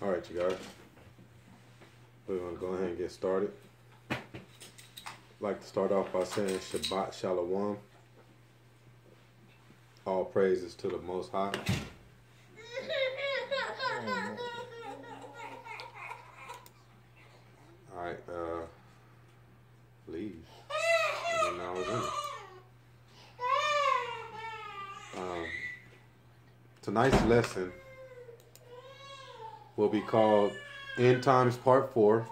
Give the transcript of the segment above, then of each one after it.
All right, you guys. We're going to go ahead and get started. I'd like to start off by saying Shabbat Shalom. All praises to the Most High. All right, leave. And then I was in. Tonight's lesson will be called End Times Part 4.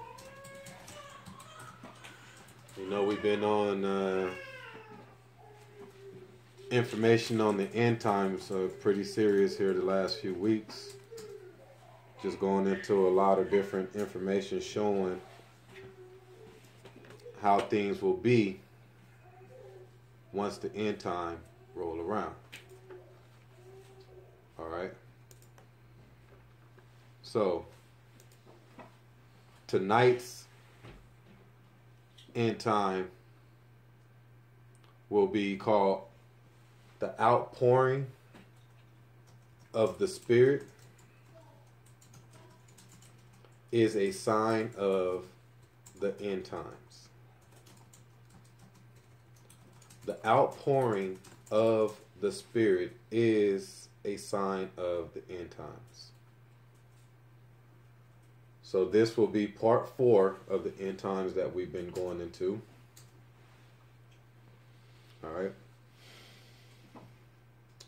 You know, we've been on information on the end times, pretty serious here the last few weeks. Just going into a lot of different information showing how things will be once the end time roll around. All right. So tonight's end time will be called the outpouring of the Spirit is a sign of the end times. The outpouring of the Spirit is a sign of the end times. So this will be part 4 of the end times that we've been going into. All right.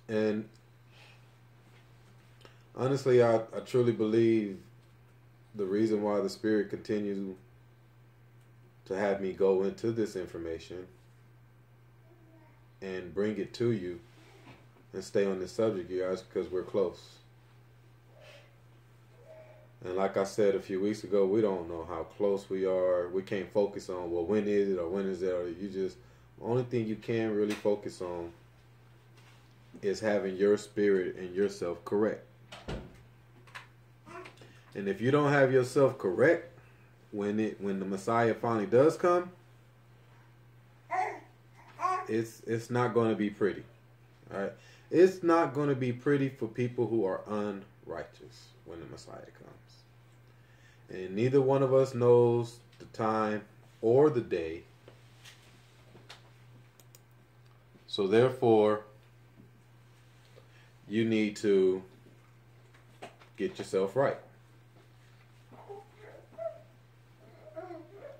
And honestly, I truly believe the reason why the Spirit continues to have me go into this information and bring it to you and stay on this subject, you guys, because we're close. And like I said a few weeks ago, we don't know how close we are. We can't focus on, well, when is it or when is it? Or you just, the only thing you can really focus on is having your spirit and yourself correct. And if you don't have yourself correct, when the Messiah finally does come, it's not going to be pretty. All right, it's not going to be pretty for people who are unrighteous when the Messiah comes. And neither one of us knows the time or the day. So therefore, you need to get yourself right.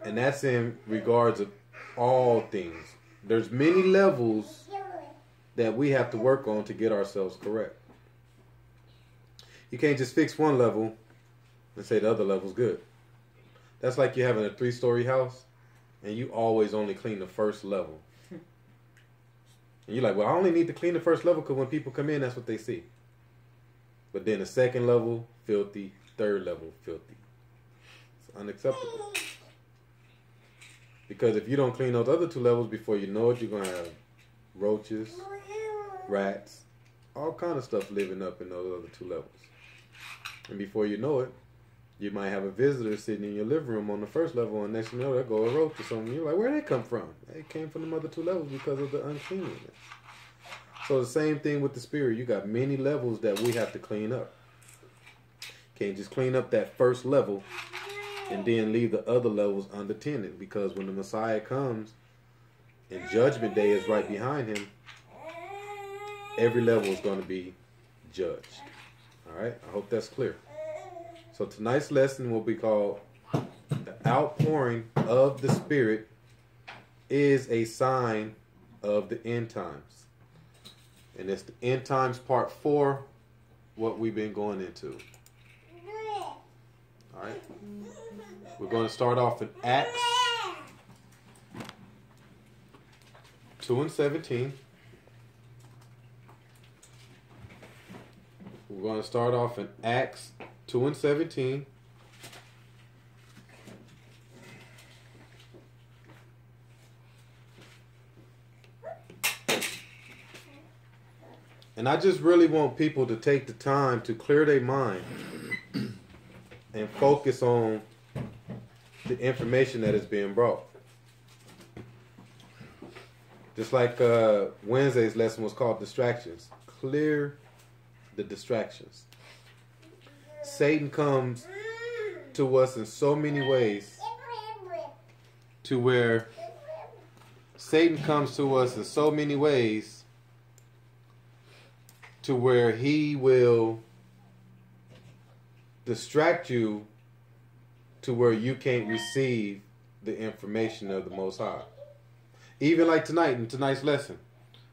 And that's in regards of all things. There's many levels that we have to work on to get ourselves correct. You can't just fix one level and say the other level's good. That's like you having a 3-story house and you always only clean the first level. And you're like, well, I only need to clean the first level because when people come in, that's what they see. But then the second level, filthy. Third level, filthy. It's unacceptable. Because if you don't clean those other 2 levels, before you know it, you're going to have roaches, rats, all kind of stuff living up in those other 2 levels. And before you know it, you might have a visitor sitting in your living room on the first level, and next thing you know, there go a roach or something. You're like, where'd they come from? They came from the other 2 levels because of the uncleanness. So the same thing with the Spirit. You got many levels that we have to clean up. Can't just clean up that first level and then leave the other levels unattended, because when the Messiah comes and Judgment Day is right behind him, every level is going to be judged. All right, I hope that's clear. So tonight's lesson will be called The Outpouring of the Spirit is a Sign of the End Times. And it's the End Times Part 4, what we've been going into. All right. We're going to start off in Acts 2:17. We're going to start off in Acts 2:17. And I just really want people to take the time to clear their mind and focus on the information that is being brought. Just like Wednesday's lesson was called Distractions. Clear the distractions. Satan comes to us in so many ways to where Satan comes to us in so many ways to where he will distract you to where you can't receive the information of the Most High. Even like tonight, in tonight's lesson,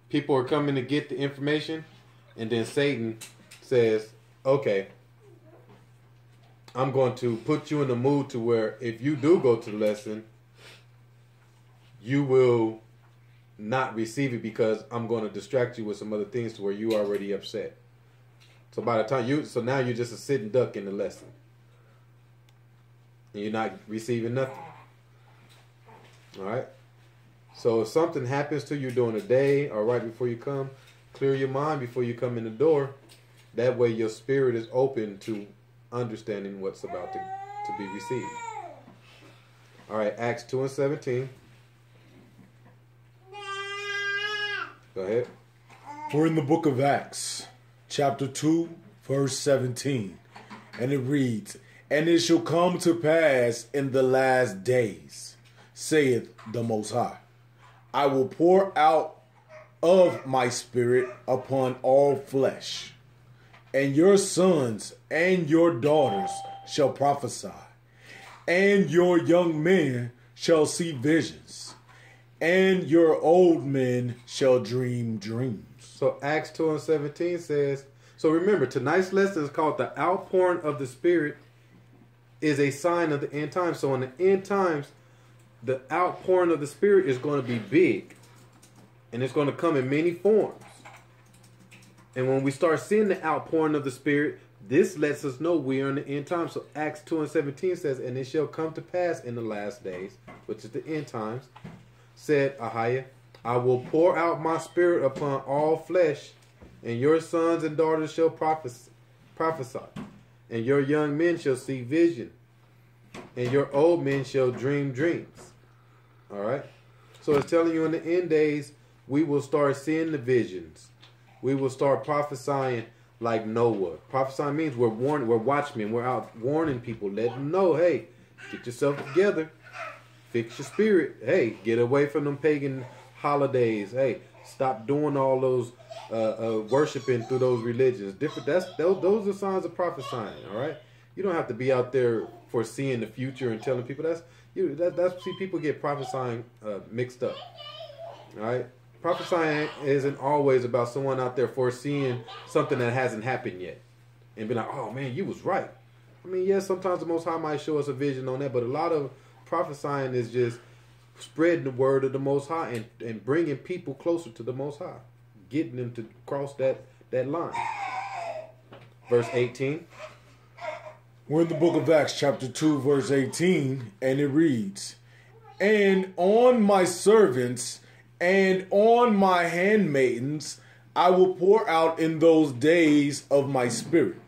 people are coming to get the information, and then Satan says, okay, I'm going to put you in the mood to where if you do go to the lesson, you will not receive it because I'm going to distract you with some other things to where you are already upset. So by the time so now you're just a sitting duck in the lesson. And you're not receiving nothing. All right? So if something happens to you during the day or right before you come, clear your mind before you come in the door. That way your spirit is open to understanding what's about to be received. All right, Acts 2:17. Go ahead. For in the book of Acts, chapter 2, verse 17, and it reads, And it shall come to pass in the last days, saith the Most High, I will pour out of my spirit upon all flesh, and your sons and your daughters shall prophesy, and your young men shall see visions, and your old men shall dream dreams. So Acts 2:17 says, so remember, tonight's lesson is called the outpouring of the Spirit is a sign of the end times. So in the end times, the outpouring of the Spirit is going to be big. And it's going to come in many forms. And when we start seeing the outpouring of the Spirit, this lets us know we are in the end times. So Acts 2:17 says, And it shall come to pass in the last days, which is the end times, said Ahiah, I will pour out my spirit upon all flesh, and your sons and daughters shall prophesy, and your young men shall see vision, and your old men shall dream dreams. All right? So it's telling you in the end days, we will start seeing the visions. We will start prophesying like Noah. Prophesying means we're watchmen. We're out warning people, letting them know, hey, get yourself together. Fix your spirit. Hey, get away from them pagan holidays. Hey, stop doing all those worshiping through those religions. Those are signs of prophesying. All right, you don't have to be out there foreseeing the future and telling people see people get prophesying mixed up. All right, prophesying isn't always about someone out there foreseeing something that hasn't happened yet and be like, oh man, you was right. I mean, yes, sometimes the Most High might show us a vision on that, but a lot of prophesying is just spreading the word of the Most High and bringing people closer to the Most High, getting them to cross that line. Verse 18. We're in the book of Acts, chapter 2, verse 18, and it reads, And on my servants and on my handmaidens I will pour out in those days of my spirit,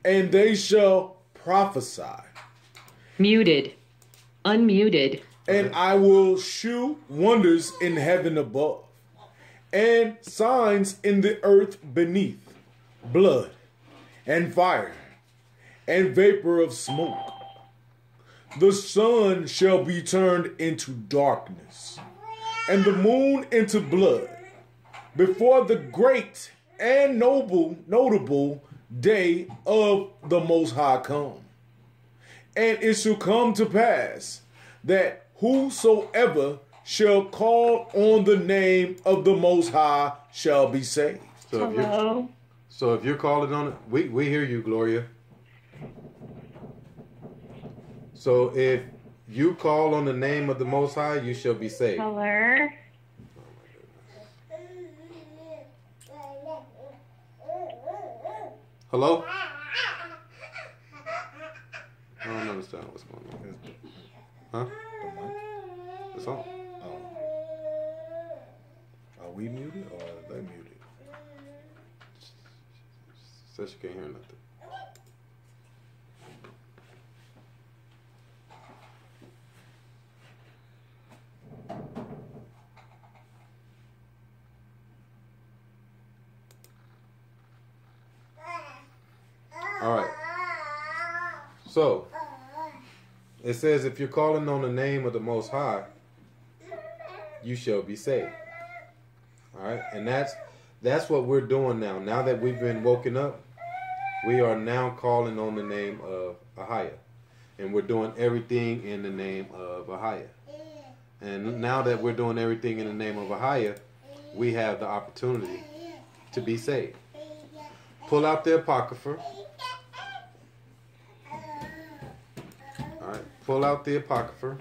and they shall prophesy. Muted. Unmuted. And I will shew wonders in heaven above, and signs in the earth beneath, blood, and fire, and vapor of smoke. The sun shall be turned into darkness, and the moon into blood, before the great and notable day of the Most High come. And it shall come to pass that whosoever shall call on the name of the Most High shall be saved. Hello. So if you're calling on it, we hear you, Gloria. So if you call on the name of the Most High, you shall be saved. Hello. Hello? I don't understand what's going on. Huh? It's on. Oh. Are we muted or are they muted? Says you can't hear nothing. All right. So, it says, if you're calling on the name of the Most High, you shall be saved. All right? And that's what we're doing now. Now that we've been woken up, we are now calling on the name of Ahia. And we're doing everything in the name of Ahia. And now that we're doing everything in the name of Ahia, we have the opportunity to be saved. Pull out the Apocrypha. All right, pull out the Apocrypha.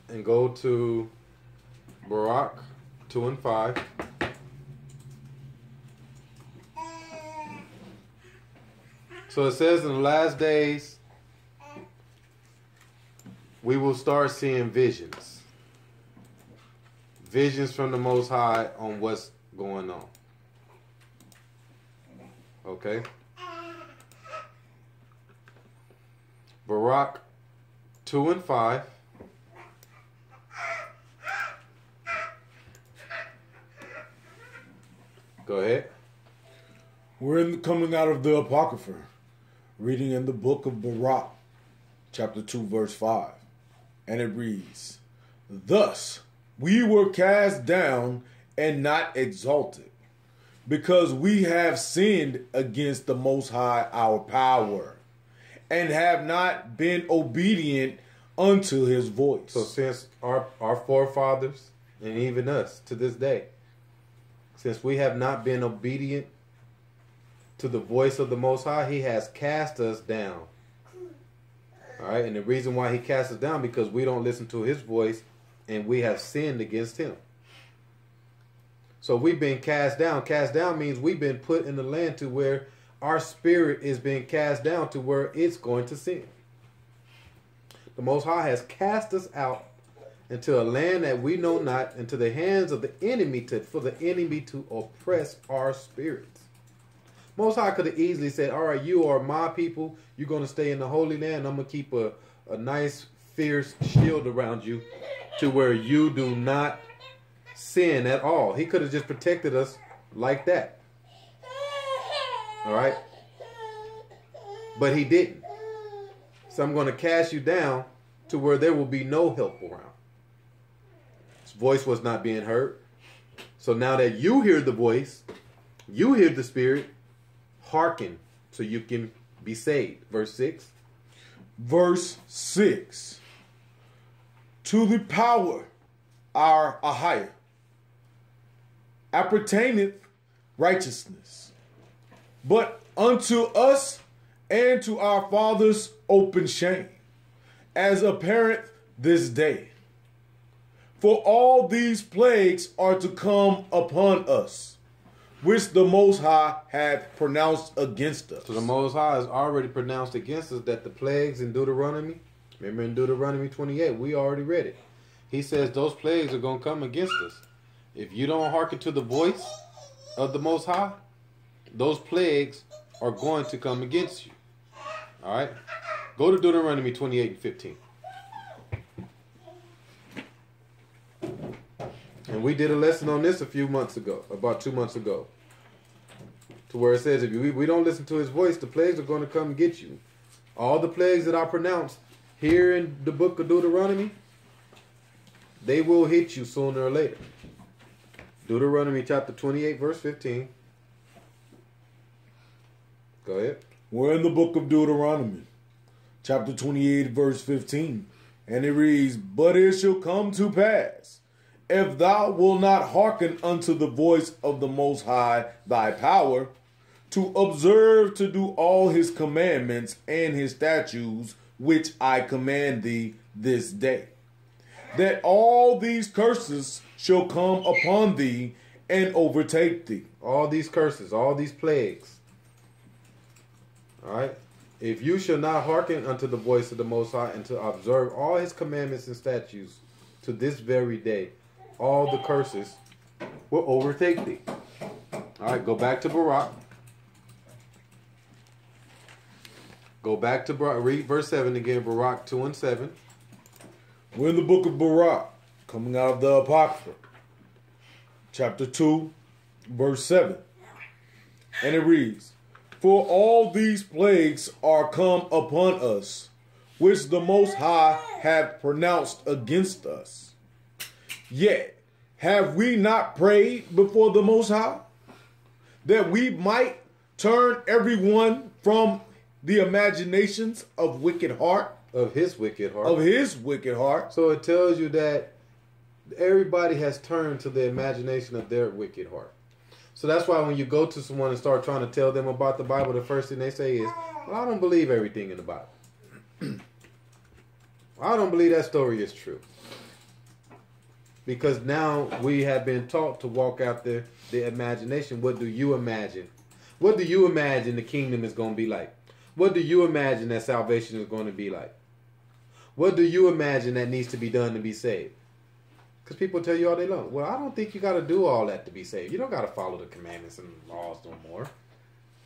And go to Barak 2 and 5. So it says in the last days, we will start seeing visions. Visions from the Most High on what's going on. Okay? Barak 2 and 5. Go ahead. We're coming out of the Apocrypha, reading in the book of Barak, chapter 2, verse 5. And it reads, "Thus we were cast down and not exalted, because we have sinned against the Most High our power, and have not been obedient unto his voice." So since our forefathers, and even us to this day, since we have not been obedient to the voice of the Most High, he has cast us down. All right, and the reason why he cast us down, because we don't listen to his voice, and we have sinned against him. So we've been cast down. Cast down means we've been put in the land to where our spirit is being cast down to where it's going to sin. The Most High has cast us out into a land that we know not, into the hands of the enemy, for the enemy to oppress our spirits. Most High could have easily said, all right, you are my people. You're going to stay in the Holy Land. I'm going to keep a nice, fierce shield around you to where you do not sin at all. He could have just protected us like that. All right? But he didn't. So I'm going to cast you down to where there will be no help around. His voice was not being heard. So now that you hear the voice, you hear the Spirit, hearken so you can be saved. Verse 6. Verse 6. To the power our Ahia appertaineth righteousness, but unto us and to our fathers open shame, as apparent this day. For all these plagues are to come upon us, which the Most High hath pronounced against us. So the Most High has already pronounced against us that the plagues in Deuteronomy, remember in Deuteronomy 28, we already read it. He says those plagues are going to come against us. If you don't hearken to the voice of the Most High, those plagues are going to come against you. All right? Go to Deuteronomy 28 and 15. And we did a lesson on this a few months ago, about 2 months ago, to where it says if we don't listen to his voice, the plagues are going to come and get you. All the plagues that I pronounced here in the book of Deuteronomy, they will hit you sooner or later. Deuteronomy chapter 28, verse 15. Go ahead. We're in the book of Deuteronomy, chapter 28, verse 15. And it reads, "But it shall come to pass, if thou wilt not hearken unto the voice of the Most High thy power, to observe to do all his commandments and his statutes, which I command thee this day, that all these curses shall come upon thee and overtake thee." All these curses, all these plagues. All right? If you shall not hearken unto the voice of the Most High and to observe all his commandments and statutes to this very day, all the curses will overtake thee. All right, go back to Barak. Go back to Barak. Read verse 7 again, Barak 2 and 7. We're in the book of Barak, coming out of the Apocrypha, chapter 2, verse 7. And it reads, For all these plagues are come upon us, which the Most High hath pronounced against us. Yet have we not prayed before the Most High, that we might turn everyone from the imaginations of wicked heart? Of his wicked heart. Of his wicked heart. So it tells you that everybody has turned to the imagination of their wicked heart. So that's why when you go to someone and start trying to tell them about the Bible, the first thing they say is, well, I don't believe everything in the Bible. I don't believe that story is true. Because now we have been taught to walk after the imagination. What do you imagine? What do you imagine the kingdom is going to be like? What do you imagine that salvation is going to be like? What do you imagine that needs to be done to be saved? Because people tell you all day long, well, I don't think you got to do all that to be saved. You don't got to follow the commandments and laws no more.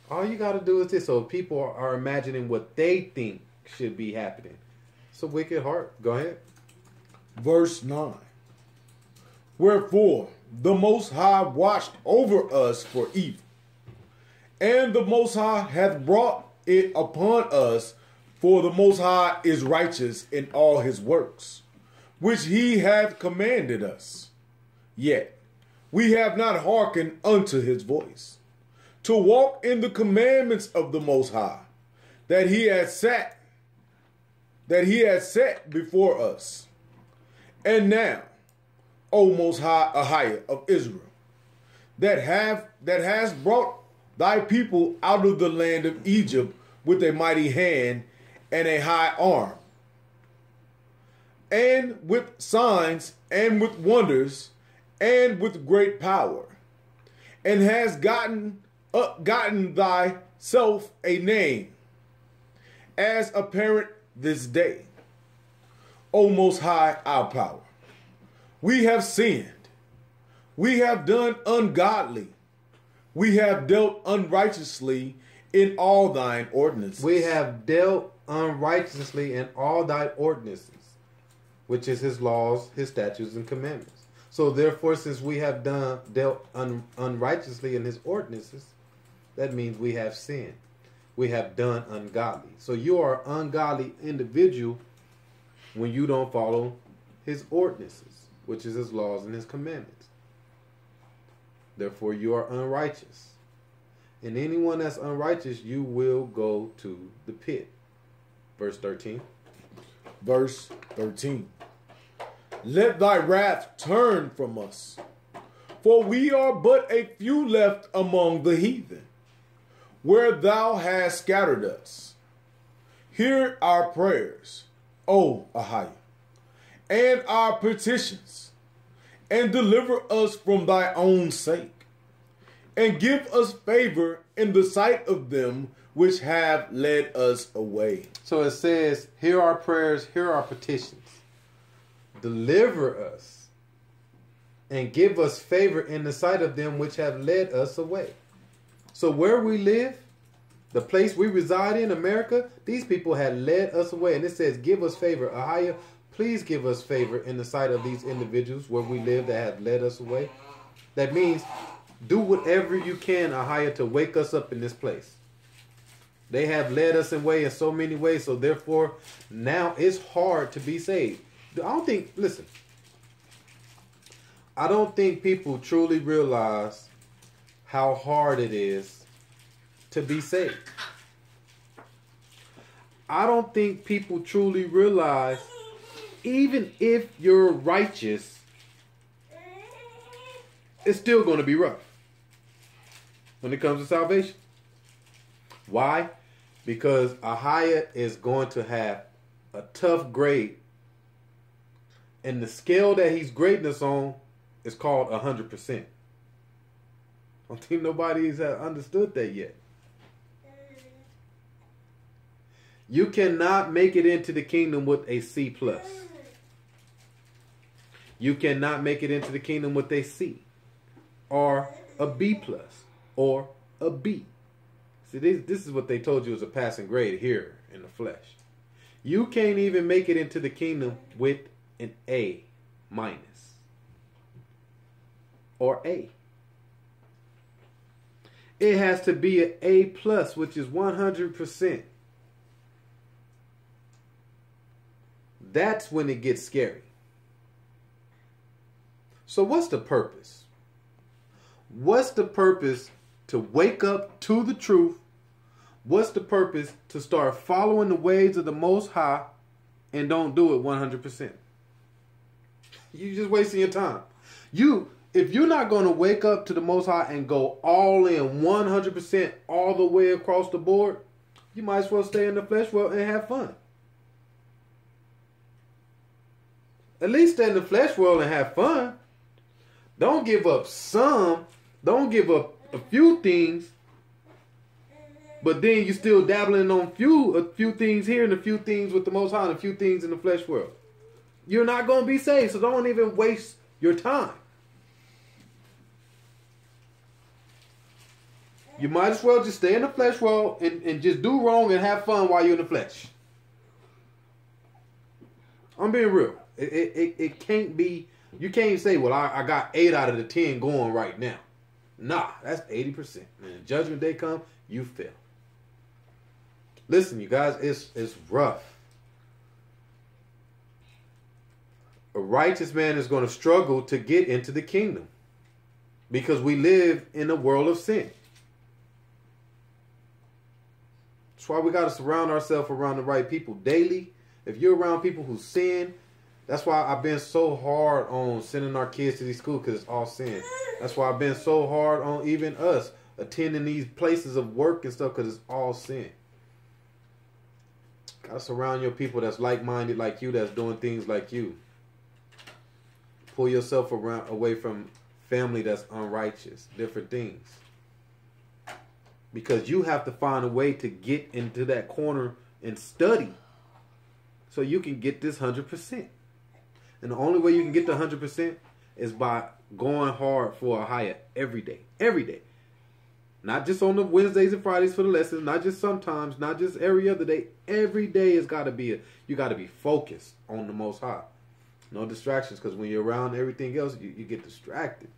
All you got to do is this. So people are imagining what they think should be happening. It's a wicked heart. Go ahead. Verse 9. Wherefore the Most High watched over us for evil, and the Most High hath brought it upon us, for the Most High is righteous in all his works, which he hath commanded us. Yet we have not hearkened unto his voice, to walk in the commandments of the Most High, that he has set before us. And now, O Most High Ahiah of Israel, that has brought thy people out of the land of Egypt with a mighty hand and a high arm, and with signs and with wonders and with great power, and has gotten thyself a name, as apparent this day. O Most High, our power, we have sinned, we have done ungodly, we have dealt unrighteously in all thine ordinances. We have dealt unrighteously in all thy ordinances, which is his laws, his statutes, and commandments. So therefore, since we have dealt unrighteously in his ordinances, that means we have sinned. We have done ungodly. So you are an ungodly individual when you don't follow his ordinances, which is his laws and his commandments. Therefore, you are unrighteous. And anyone that's unrighteous, you will go to the pit. Verse 13. Verse 13. Let thy wrath turn from us, for we are but a few left among the heathen, where thou hast scattered us. Hear our prayers, O Ahiah, and our petitions, and deliver us from thy own sake, and give us favor in the sight of them which have led us away. So it says, hear our prayers, hear our petitions. Deliver us, and give us favor in the sight of them which have led us away. So where we live, the place we reside in, America, these people had led us away. And it says, give us favor. Ahiah, please give us favor in the sight of these individuals where we live that have led us away. That means do whatever you can, Ahiah, to wake us up in this place. They have led us away in so many ways. So therefore, now it's hard to be saved. I don't think people truly realize how hard it is to be saved. I don't think people truly realize, even if you're righteous, it's still going to be rough when it comes to salvation. Why? Because Ahiah is going to have a tough grade. And the scale that he's grading us on is called 100%. I don't think nobody's understood that yet. You cannot make it into the kingdom with a C+. You cannot make it into the kingdom with a C, or a B+, or a B. See, this is what they told you is a passing grade here in the flesh. You can't even make it into the kingdom with an A- or A. it has to be an A plus, which is 100%. That's when it gets scary. So what's the purpose? What's the purpose to wake up to the truth? What's the purpose to start following the ways of the Most High and don't do it 100%? You're just wasting your time. If you're not going to wake up to the Most High and go all in 100% all the way across the board, you might as well stay in the flesh world and have fun. At least stay in the flesh world and have fun. Don't give up some. Don't give up a few things. But then you're still dabbling on a few things here and a few things with the Most High and a few things in the flesh world. You're not going to be saved, so don't even waste your time. You might as well just stay in the flesh world and just do wrong and have fun while you're in the flesh. I'm being real. It can't be, you can't say, well, I got 8 out of the 10 going right now. Nah, that's 80%. When the judgment day come, you fail. Listen, you guys, it's rough. A righteous man is going to struggle to get into the kingdom because we live in a world of sin. That's why we got to surround ourselves around the right people daily. If you're around people who sin, that's why I've been so hard on sending our kids to these schools, because it's all sin. That's why I've been so hard on even us attending these places of work and stuff, because it's all sin. Got to surround your people that's like-minded like you, that's doing things like you. Pull yourself away from family that's unrighteous, different things. Because you have to find a way to get into that corner and study so you can get this 100%. And the only way you can get the 100% is by going hard for a higher every day. Every day. Not just on the Wednesdays and Fridays for the lessons, not just sometimes, not just every other day. Every day has got to be you got to be focused on the Most High. No distractions, because when you're around everything else, you get distracted.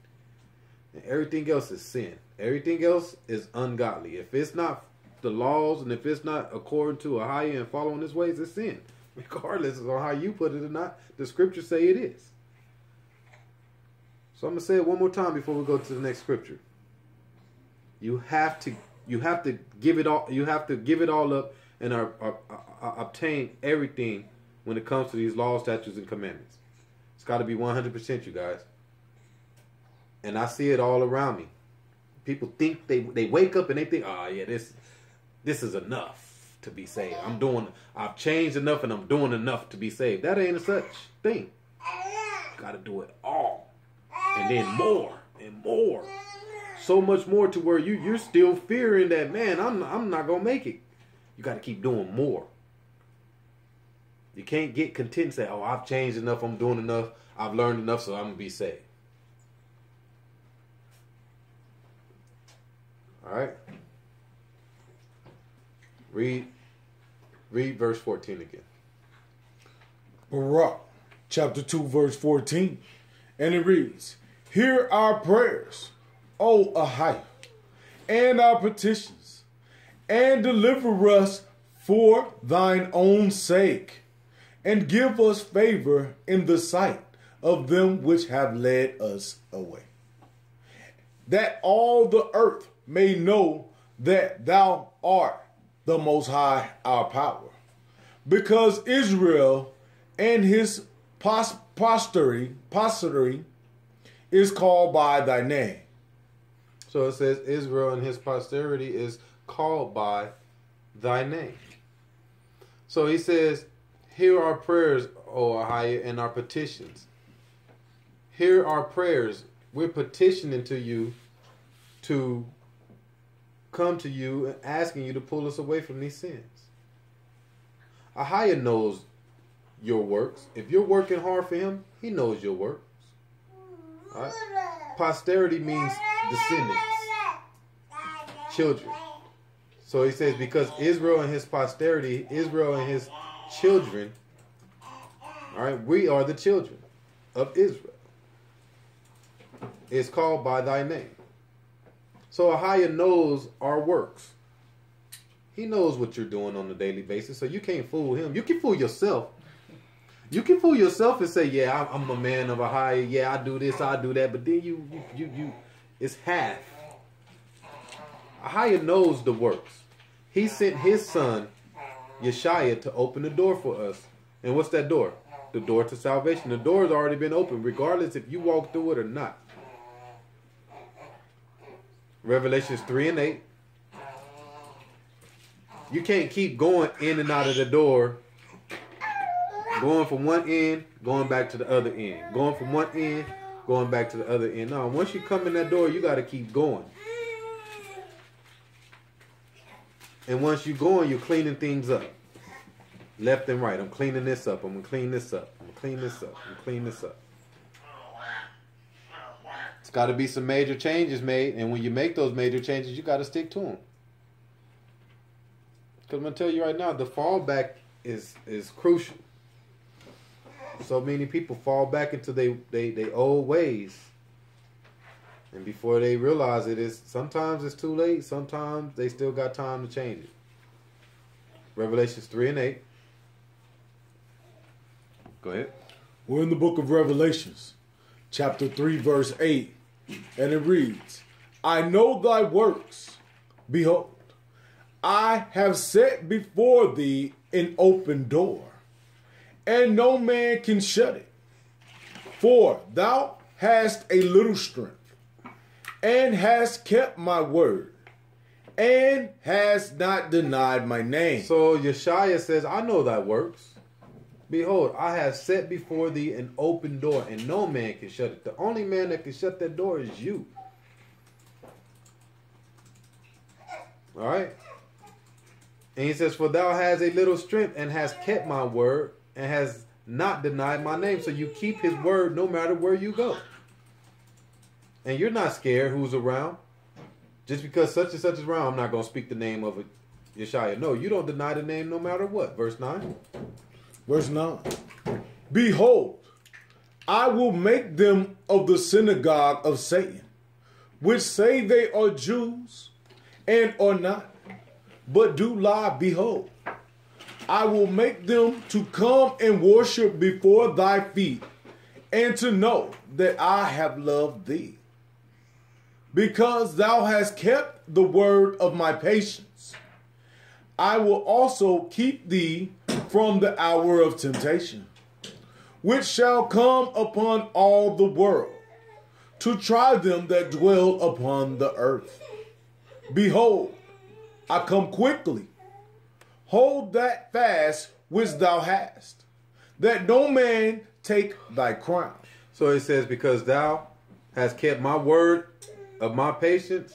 And everything else is sin. Everything else is ungodly. If it's not the laws and if it's not according to a higher and following his ways, it's sin. Regardless of how you put it or not, the scriptures say it is. So I'm going to say it one more time before we go to the next scripture. You have to give it all. You have to give it all up and obtain everything when it comes to these laws, statutes, and commandments. It's got to be 100%, you guys. And I see it all around me. People think they wake up and they think, oh yeah, this is enough to be saved. I've changed enough and I'm doing enough to be saved. That ain't a such thing. You got to do it all, and then more and more. So much more to where you're still fearing that, man, I'm not gonna make it. You got to keep doing more. You can't get content and say, oh, I've changed enough, I'm doing enough, I've learned enough, so I'm gonna be saved. All right. Read verse 14 again. Baruch, chapter 2, verse 14. And it reads, hear our prayers, O Ahiah, and our petitions, and deliver us for thine own sake, and give us favor in the sight of them which have led us away, that all the earth may know that thou art the Most High, our power, because Israel and his posterity is called by thy name. So it says Israel and his posterity is called by thy name. So he says, hear our prayers, O Ahiah, and our petitions. Hear our prayers. We're petitioning to you to come to you and asking you to pull us away from these sins. Ahiah knows your works. If you're working hard for him, he knows your works. All right? Posterity means descendants, children. So he says, because Israel and his posterity, Israel and his children, all right, we are the children of Israel. It's called by thy name. So Ahia knows our works. He knows what you're doing on a daily basis, so you can't fool him. You can fool yourself. You can fool yourself and say, yeah, I'm a man of Ahia. Yeah, I do this, I do that. But then you it's half. Ahia knows the works. He sent his son, Yeshaya, to open the door for us. And what's that door? The door to salvation. The door has already been opened, regardless if you walk through it or not. Revelations 3 and 8. You can't keep going in and out of the door, going from one end, going back to the other end. Going from one end, going back to the other end. No, once you come in that door, you got to keep going. And once you're going, you're cleaning things up. Left and right. I'm cleaning this up. I'm going to clean this up. I'm going to clean this up. I'm going to clean this up. It's got to be some major changes made. And when you make those major changes, you got to stick to them. Because I'm going to tell you right now, the fallback is crucial. So many people fall back into they old ways. And before they realize it, sometimes it's too late. Sometimes they still got time to change it. Revelations 3 and 8. Go ahead. We're in the book of Revelations, chapter 3, verse 8. And it reads, I know thy works. Behold, I have set before thee an open door, and no man can shut it. For thou hast a little strength, and hast kept my word, and hast not denied my name. So Yeshaya says, I know thy works. Behold, I have set before thee an open door, and no man can shut it. The only man that can shut that door is you. All right? And he says, for thou hast a little strength, and hast kept my word, and has not denied my name. So you keep his word no matter where you go. And you're not scared who's around. Just because such and such is around, I'm not going to speak the name of Yeshaya. No, you don't deny the name no matter what. Verse 9. Verse 9. Behold, I will make them of the synagogue of Satan, which say they are Jews, and are not, but do lie. Behold, I will make them to come and worship before thy feet, and to know that I have loved thee, because thou hast kept the word of my patience. I will also keep thee from the hour of temptation, which shall come upon all the world, to try them that dwell upon the earth. Behold, I come quickly. Hold that fast which thou hast, that no man take thy crown. So it says, because thou hast kept my word of my patience,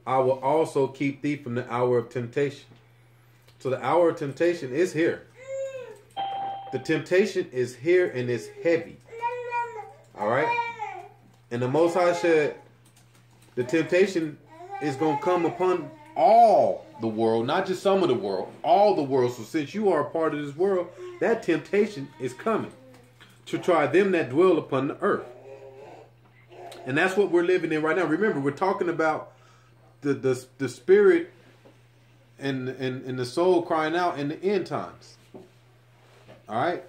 I will also keep thee from the hour of temptation. So the hour of temptation is here. The temptation is here and it's heavy. All right? And the Most High said the temptation is going to come upon all the world, not just some of the world, all the world. So since you are a part of this world, that temptation is coming to try them that dwell upon the earth. And that's what we're living in right now. Remember, we're talking about the spirit and the soul crying out in the end times. All right?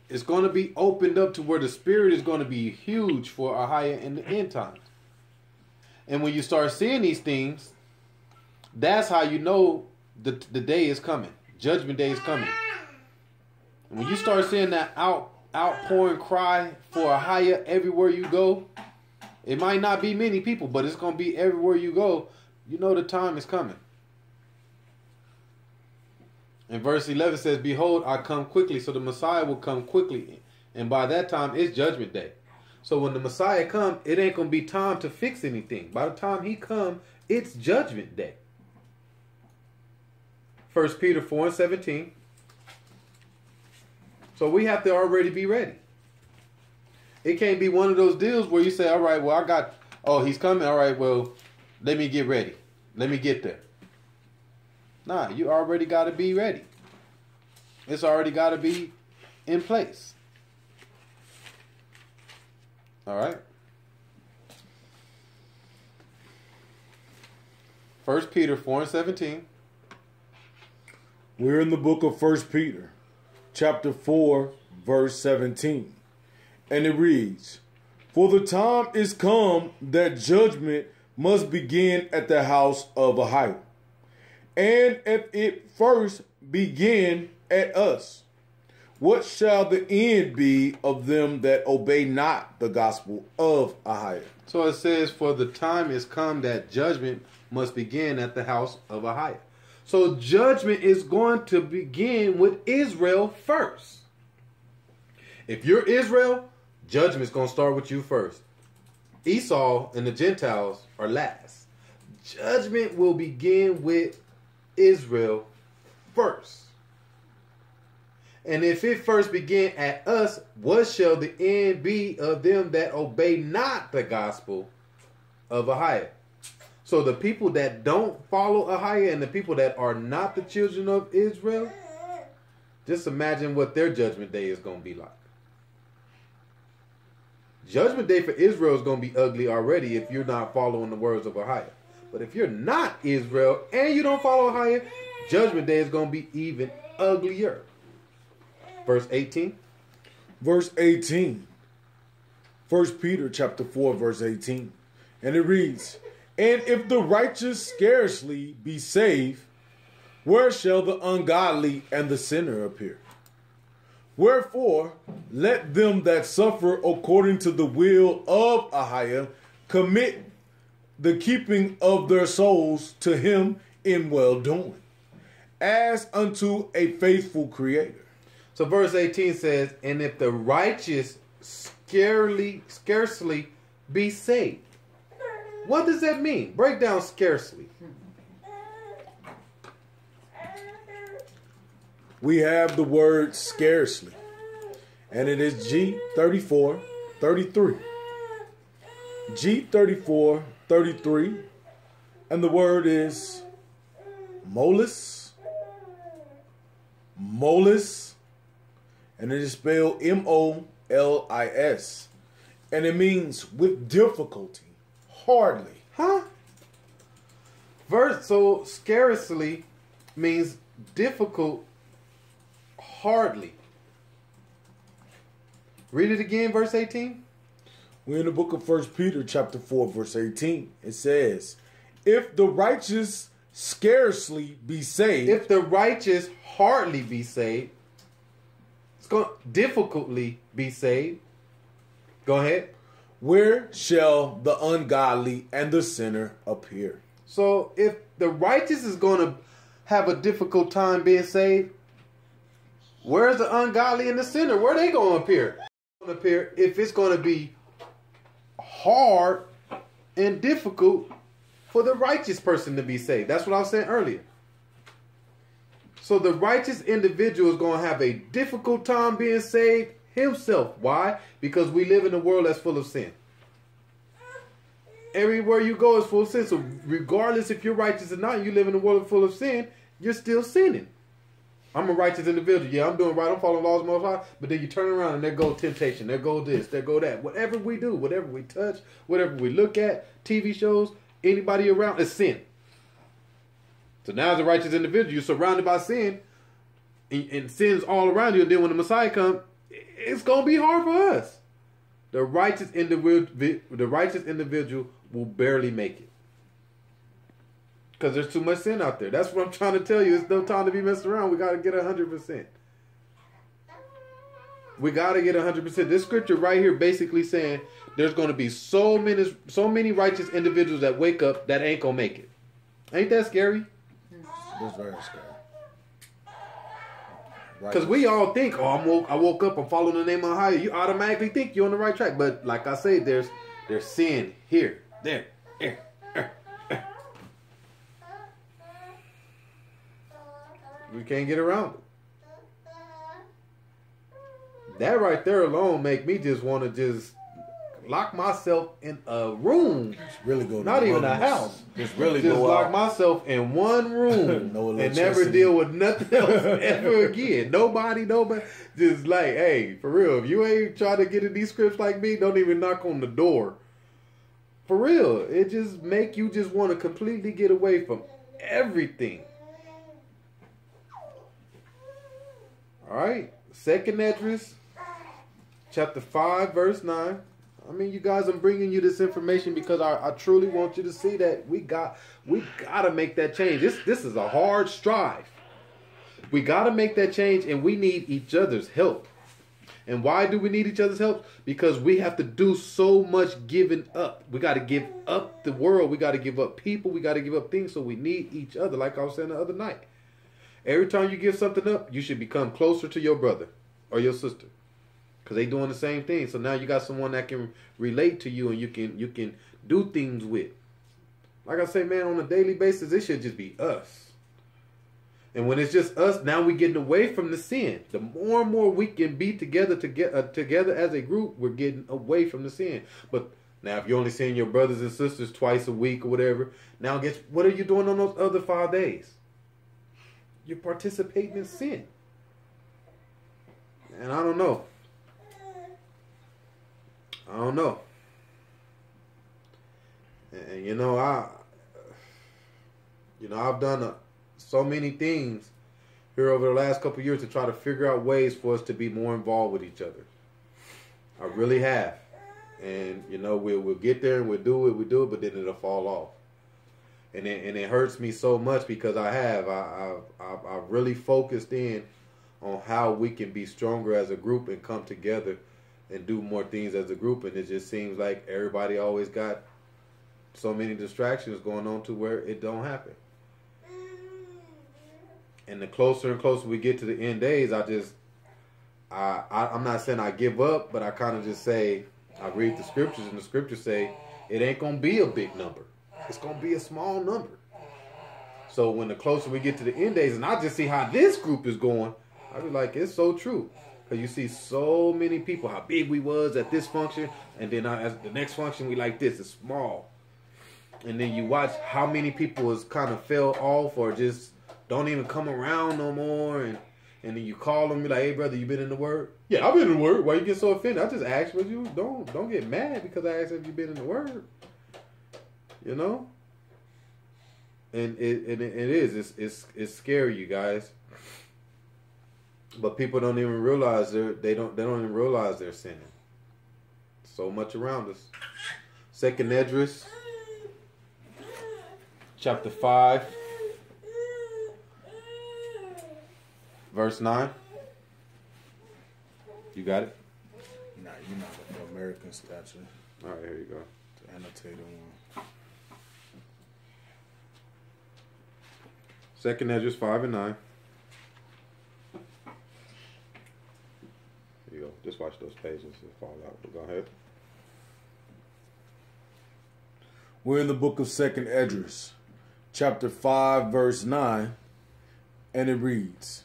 It's going to be opened up to where the spirit is going to be huge for Ahia in the end times. And when you start seeing these things, that's how you know the day is coming. Judgment day is coming. And when you start seeing that outpouring cry for Ahia everywhere you go, it might not be many people, but it's going to be everywhere you go. You know the time is coming. And verse 11 says, behold, I come quickly. So the Messiah will come quickly. And by that time, it's judgment day. So when the Messiah comes, it ain't going to be time to fix anything. By the time he comes, it's judgment day. 1 Peter 4 and 17. So we have to already be ready. It can't be one of those deals where you say, all right, well, he's coming. All right, well, let me get ready. Let me get there. Nah, you already got to be ready. It's already got to be in place. All right. 1 Peter 4 and 17. We're in the book of 1 Peter, chapter 4, verse 17. And it reads, "For the time is come that judgment must begin at the house of Ahiah. And if it first begin at us, what shall the end be of them that obey not the gospel of Ahiah?" So it says, "For the time is come that judgment must begin at the house of Ahiah." So judgment is going to begin with Israel first. If you're Israel, judgment's going to start with you first. Esau and the Gentiles are last. Judgment will begin with Israel first. And if it first begin at us, what shall the end be of them that obey not the gospel of Ahiah? So the people that don't follow Ahiah and the people that are not the children of Israel, just imagine what their judgment day is going to be like. Judgment day for Israel is going to be ugly already if you're not following the words of Ahiah. But if you're not Israel and you don't follow Ahiah, judgment day is going to be even uglier. Verse 18. Verse 18. 1 Peter chapter 4, verse 18. And it reads, "And if the righteous scarcely be saved, where shall the ungodly and the sinner appear? Wherefore, let them that suffer according to the will of Ahiah commit the keeping of their souls to him in well-doing, as unto a faithful Creator." So verse 18 says, "And if the righteous scarcely be saved." What does that mean? Break down scarcely. We have the word scarcely, and it is G34:33. G34:33, and the word is molus, and it is spelled MOLIS, and it means with difficulty, hardly. Huh? So scarcely means difficult, hardly. Read it again, verse 18. We're in the book of 1 Peter chapter 4, verse 18. It says, "If the righteous scarcely be saved." If the righteous hardly be saved, it's going to difficultly be saved. Go ahead. "Where shall the ungodly and the sinner appear?" So if the righteous is going to have a difficult time being saved, where's the ungodly and the sinner? Where are they going to appear? If it's going to be hard and difficult for the righteous person to be saved. That's what I was saying earlier. So the righteous individual is going to have a difficult time being saved himself. Why? Because we live in a world that's full of sin. Everywhere you go is full of sin. So regardless if you're righteous or not, you live in a world full of sin, you're still sinning. I'm a righteous individual. Yeah, I'm doing right. I'm following laws of Most High. But then you turn around and there go temptation. There go this. There go that. Whatever we do, whatever we touch, whatever we look at, TV shows, anybody around, is sin. So now as a righteous individual, you're surrounded by sin. And sin's all around you. And then when the Messiah comes, it's going to be hard for us. The righteous individual will barely make it. Because there's too much sin out there. That's what I'm trying to tell you. It's no time to be messing around. We got to get 100%. We got to get 100%. This scripture right here basically saying there's going to be so many righteous individuals that wake up that ain't going to make it. Ain't that scary? That's very scary. Because we all think, oh, I woke up, I'm following the name of Ahiah. You automatically think you're on the right track. But like I said, there's sin here, there. We can't get around it. That right there alone make me just want to just lock myself in a room. Really go. Not even a house. Just really just go lock out. myself in one room No and never deal with nothing else ever again. Nobody. Just like, hey, for real, if you ain't trying to get in these scripts like me, don't even knock on the door. For real. It just make you just want to completely get away from everything. All right. 2nd Esdras, chapter 5, verse 9. I mean, you guys, I'm bringing you this information because I truly want you to see that we got to make that change. This is a hard strive. We got to make that change, and we need each other's help. And why do we need each other's help? Because we have to do so much giving up. We got to give up the world. We got to give up people. We got to give up things. So we need each other, like I was saying the other night. Every time you give something up, you should become closer to your brother or your sister, because they doing the same thing. So now you got someone that can relate to you and you can do things with. Like I say, man, on a daily basis, it should just be us. And when it's just us, now we're getting away from the sin. The more and more we can be together together as a group, we're getting away from the sin. But now if you're only seeing your brothers and sisters twice a week or whatever, now guess what are you doing on those other 5 days? You're participating in sin. And I don't know. And you know, I've done so many things here over the last couple of years to try to figure out ways for us to be more involved with each other. I really have. And you know, we'll get there and we'll do it, but then it'll fall off. And it hurts me so much because I've really focused in on how we can be stronger as a group and come together and do more things as a group. And it just seems like everybody always got so many distractions going on to where it don't happen. And the closer and closer we get to the end days, I'm not saying I give up, but I kind of just say, I read the scriptures, and the scriptures say it ain't going to be a big number. It's going to be a small number. So when the closer we get to the end days, and I just see how this group is going, I be like, it's so true. Because you see so many people, how big we was at this function, and then at the next function, we like this, it's small. And then you watch how many people has kind of fell off or just don't even come around no more. And then you call them, be like, hey, brother, you been in the Word? Yeah, I've been in the Word. Why you get so offended? I just asked for you. Don't get mad because I asked if you been in the Word. You know? And it's scary, you guys. But people don't even realize they don't even realize they're sinning. So much around us. 2nd Esdras, chapter 5, verse 9. You got it? Nah, you're not an American statue. All right, here you go. The annotated one. 2nd Esdras 5 and 9. Here you go. Just watch those pages that fall out. But go ahead. We're in the book of 2nd Esdras, chapter 5, verse 9, and it reads,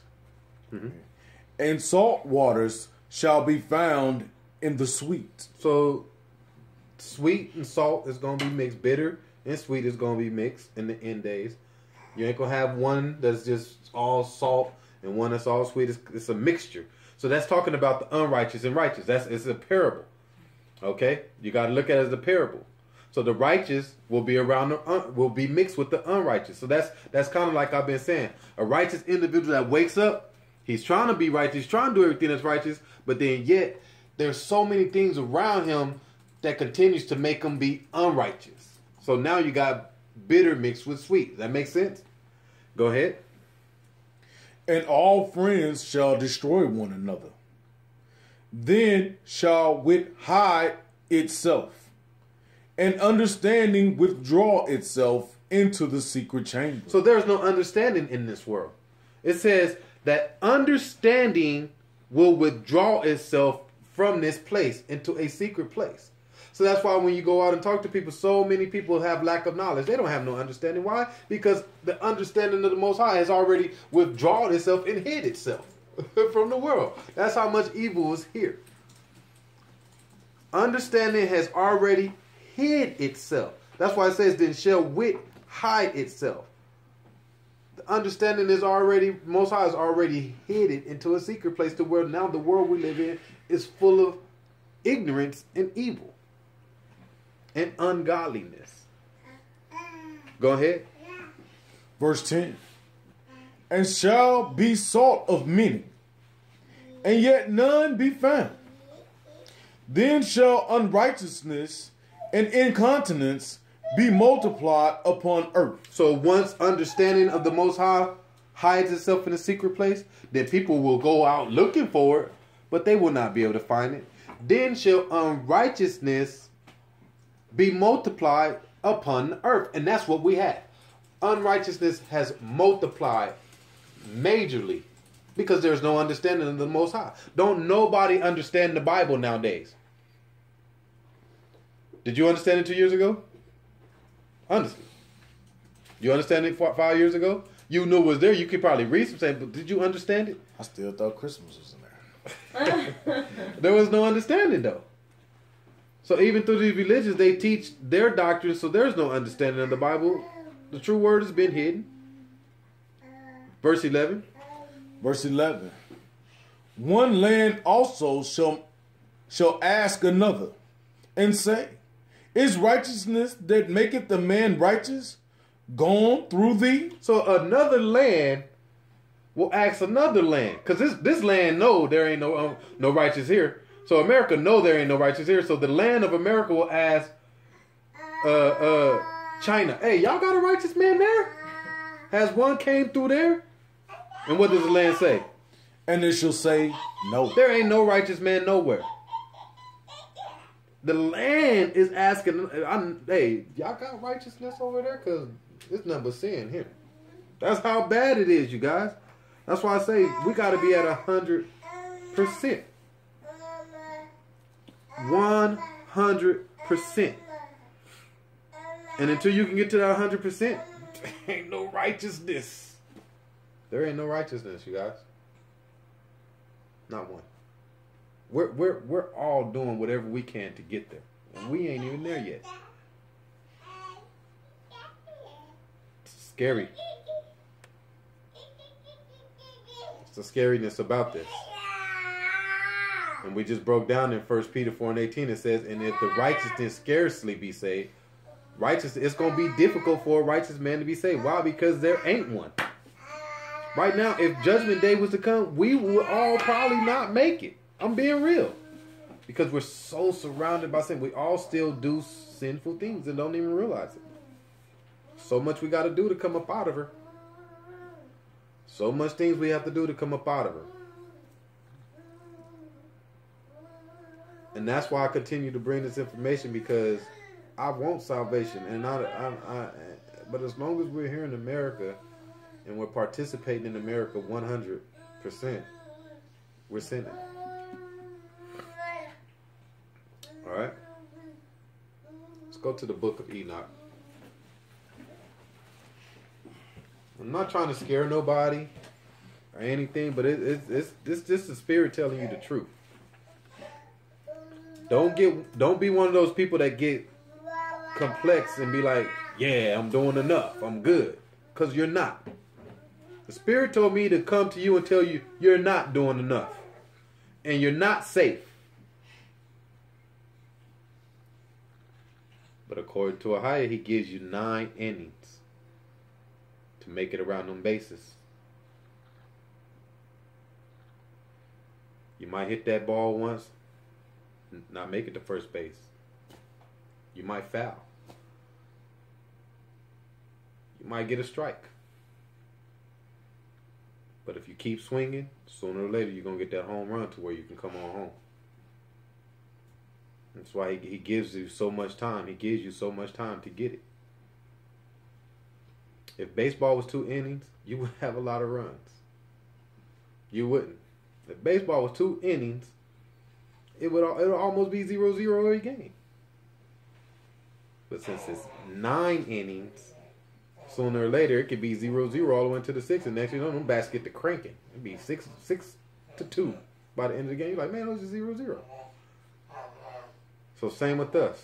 and salt waters shall be found in the sweet. So, sweet and salt is going to be mixed. Bitter and sweet is going to be mixed in the end days. You ain't going to have one that's just all salt and one that's all sweet. It's a mixture. So that's talking about the unrighteous and righteous. It's a parable. Okay? You got to look at it as a parable. So the righteous will be will be mixed with the unrighteous. So that's kind of like I've been saying. A righteous individual that wakes up, he's trying to be righteous, he's trying to do everything that's righteous, but then yet there's so many things around him that continues to make him be unrighteous. So now you got bitter mixed with sweet. Does that make sense? Go ahead. And all friends shall destroy one another. Then shall wit hide itself, and understanding withdraw itself into the secret chamber. So there's no understanding in this world. It says that understanding will withdraw itself from this place into a secret place. So that's why when you go out and talk to people, so many people have lack of knowledge. They don't have no understanding. Why? Because the understanding of the Most High has already withdrawn itself and hid itself from the world. That's how much evil is here. Understanding has already hid itself. That's why it says, then shall wit hide itself. The understanding is already, Most High has already hid it into a secret place to where now the world we live in is full of ignorance and evil. and ungodliness. Go ahead. Verse 10. And shall be sought of many, and yet none be found. Then shall unrighteousness and incontinence be multiplied upon earth. So once understanding of the Most High hides itself in a secret place, then people will go out looking for it, but they will not be able to find it. Then shall unrighteousness be multiplied upon the earth. And that's what we have. Unrighteousness has multiplied majorly because there's no understanding of the Most High. Don't nobody understand the Bible nowadays. Did you understand it 2 years ago? Honestly. You understand it 5 years ago? You knew it was there. You could probably read some things, but did you understand it? I still thought Christmas was in there. There was no understanding, though. So even through these religions, they teach their doctrine, so there's no understanding of the Bible. The true word has been hidden. Verse 11. Verse 11. One land also shall ask another, and say, Is righteousness that maketh the man righteous gone through thee? So another land will ask another land, because this land know there ain't no righteous here. So America know there ain't no righteous here. So the land of America will ask China, hey, y'all got a righteous man there? Has one came through there? And what does the land say? And it shall say, No. There ain't no righteous man nowhere. The land is asking, hey, y'all got righteousness over there? Because it's nothing but sin here. That's how bad it is, you guys. That's why I say we got to be at 100%. 100%. And until you can get to that 100%, there ain't no righteousness. There ain't no righteousness, you guys. Not one. We're all doing whatever we can to get there. And we ain't even there yet. It's scary. It's the scariness about this. And we just broke down in 1 Peter 4 and 18. It says, and if the righteousness scarcely be saved, it's going to be difficult for a righteous man to be saved. Why? Because there ain't one. Right now, if judgment day was to come, we would all probably not make it. I'm being real. Because we're so surrounded by sin. We all still do sinful things and don't even realize it. So much we got to do to come up out of her. So much things we have to do to come up out of her. And that's why I continue to bring this information, because I want salvation. And but as long as we're here in America and we're participating in America 100%, we're sinning. All right? Let's go to the book of Enoch. I'm not trying to scare nobody or anything, but it's just the Spirit telling you the truth. Don't be one of those people that get complex and be like, yeah, I'm doing enough, I'm good. Because you're not. The Spirit told me to come to you and tell you you're not doing enough. And you're not safe. But according to Ahia, he gives you 9 innings to make it around them bases. You might hit that ball once, not make it to first base. You might foul. You might get a strike. But if you keep swinging, sooner or later you're going to get that home run to where you can come on home. That's why he gives you so much time. He gives you so much time to get it. If baseball was 2 innings, you would have a lot of runs. You wouldn't. If baseball was 2 innings, it would almost be 0-0 every game. But since it's 9 innings, sooner or later it could be 0-0 all the way into the 6th, and next you know, them bats get to cranking. It'd be 6-2 by the end of the game. You're like, man, it was just 0-0. So same with us.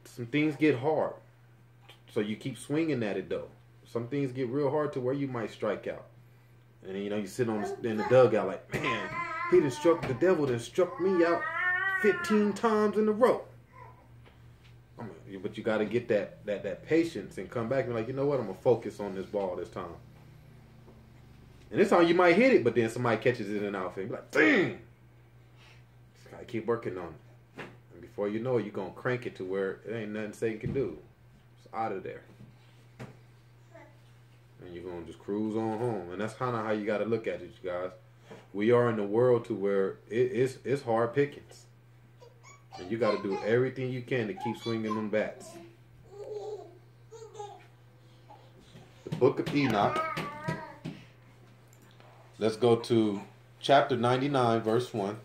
Some things get hard, so you keep swinging at it though. Some things get real hard to where you might strike out, and then, you sit in the dugout like, man, the devil done struck me out 15 times in a row. I mean, but you got to get that patience and come back and be like, you know what? I'm going to focus on this ball this time. And this time you might hit it, but then somebody catches it in an outfit. You're like, dang! Just got to keep working on it. And before you know it, you're going to crank it to where it ain't nothing Satan can do. It's out of there. And you're going to just cruise on home. And that's kind of how you got to look at it, you guys. We are in the world to where it's hard pickings. And you got to do everything you can to keep swinging them bats. The book of Enoch. Let's go to chapter 99, verse 1.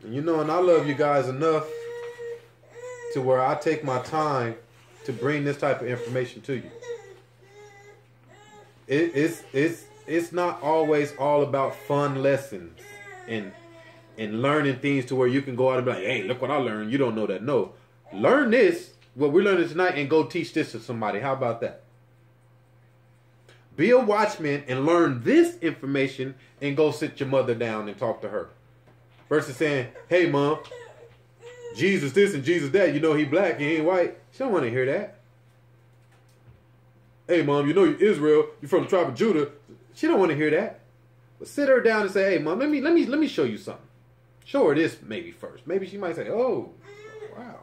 And and I love you guys enough to where I take my time to bring this type of information to you. It's not always all about fun lessons and learning things to where you can go out and be like, hey, look what I learned. You don't know that. No. Learn this, what we're learning tonight, and go teach this to somebody. How about that? Be a watchman and learn this information and go sit your mother down and talk to her. Versus saying, hey, Mom, Jesus this and Jesus that. You know he black and he ain't white. She don't want to hear that. Hey, Mom, you know you're Israel. You're from the tribe of Judah. She don't want to hear that. But sit her down and say, hey, Mom, let me show you something. Show her this maybe first. Maybe she might say, oh, wow.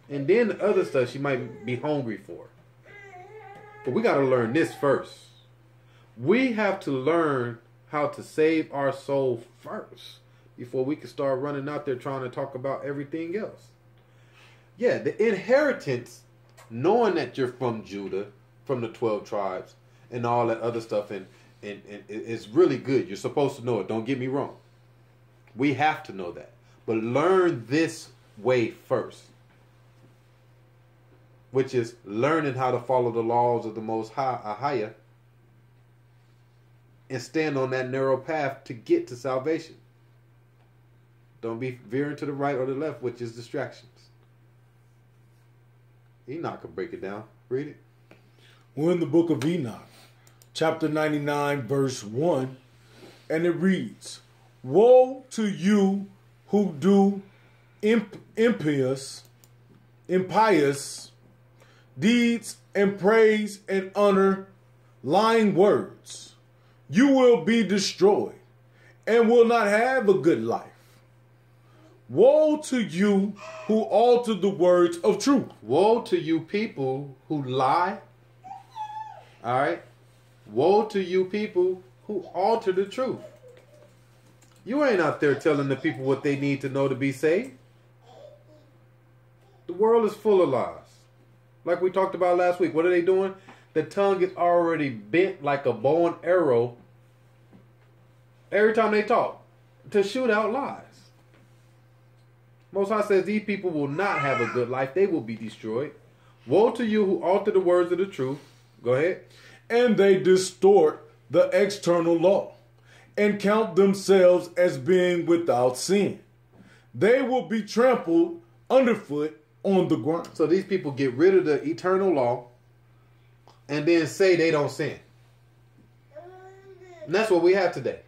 And then the other stuff she might be hungry for. But we got to learn this first. We have to learn how to save our soul first before we can start running out there trying to talk about everything else. Yeah, the inheritance, knowing that you're from Judah, from the 12 tribes, and all that other stuff, and it's really good. You're supposed to know it. Don't get me wrong. We have to know that. But learn this way first, which is learning how to follow the laws of the Most High, and stand on that narrow path to get to salvation. Don't be veering to the right or the left, which is distractions. Enoch can break it down. Read it. We're in the book of Enoch, chapter 99, verse 1, and it reads, woe to you who do impious deeds and praise and honor lying words. You will be destroyed and will not have a good life. Woe to you who alter the words of truth. Woe to you people who lie. All right. Woe to you people who alter the truth. You ain't out there telling the people what they need to know to be saved. The world is full of lies. Like we talked about last week. What are they doing? The tongue is already bent like a bow and arrow every time they talk to shoot out lies. Most High says these people will not have a good life. They will be destroyed. Woe to you who alter the words of the truth. Go ahead. And they distort the external law and count themselves as being without sin. They will be trampled underfoot on the ground. So these people get rid of the eternal law and then say they don't sin. And that's what we have today.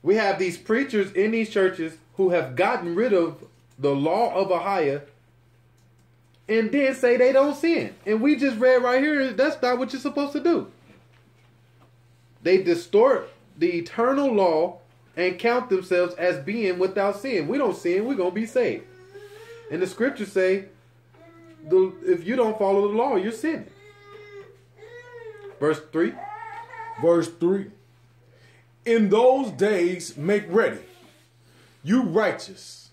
We have these preachers in these churches who have gotten rid of the law of Ahia and then say they don't sin. And we just read right here, that's not what you're supposed to do. They distort the eternal law and count themselves as being without sin. We don't sin, we're going to be saved. And the scriptures say, if you don't follow the law, you're sinning. Verse 3. Verse 3. In those days make ready, you righteous,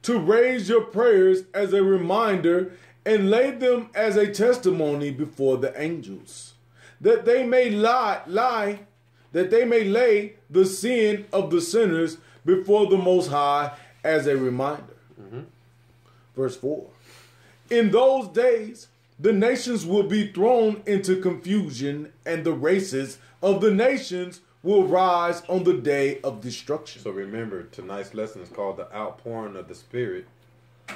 to raise your prayers as a reminder and lay them as a testimony before the angels, that they may that they may lay the sin of the sinners before the Most High as a reminder. Mm-hmm. Verse 4. In those days, the nations will be thrown into confusion, and the races of the nations will rise on the day of destruction. So remember, tonight's lesson is called the outpouring of the Spirit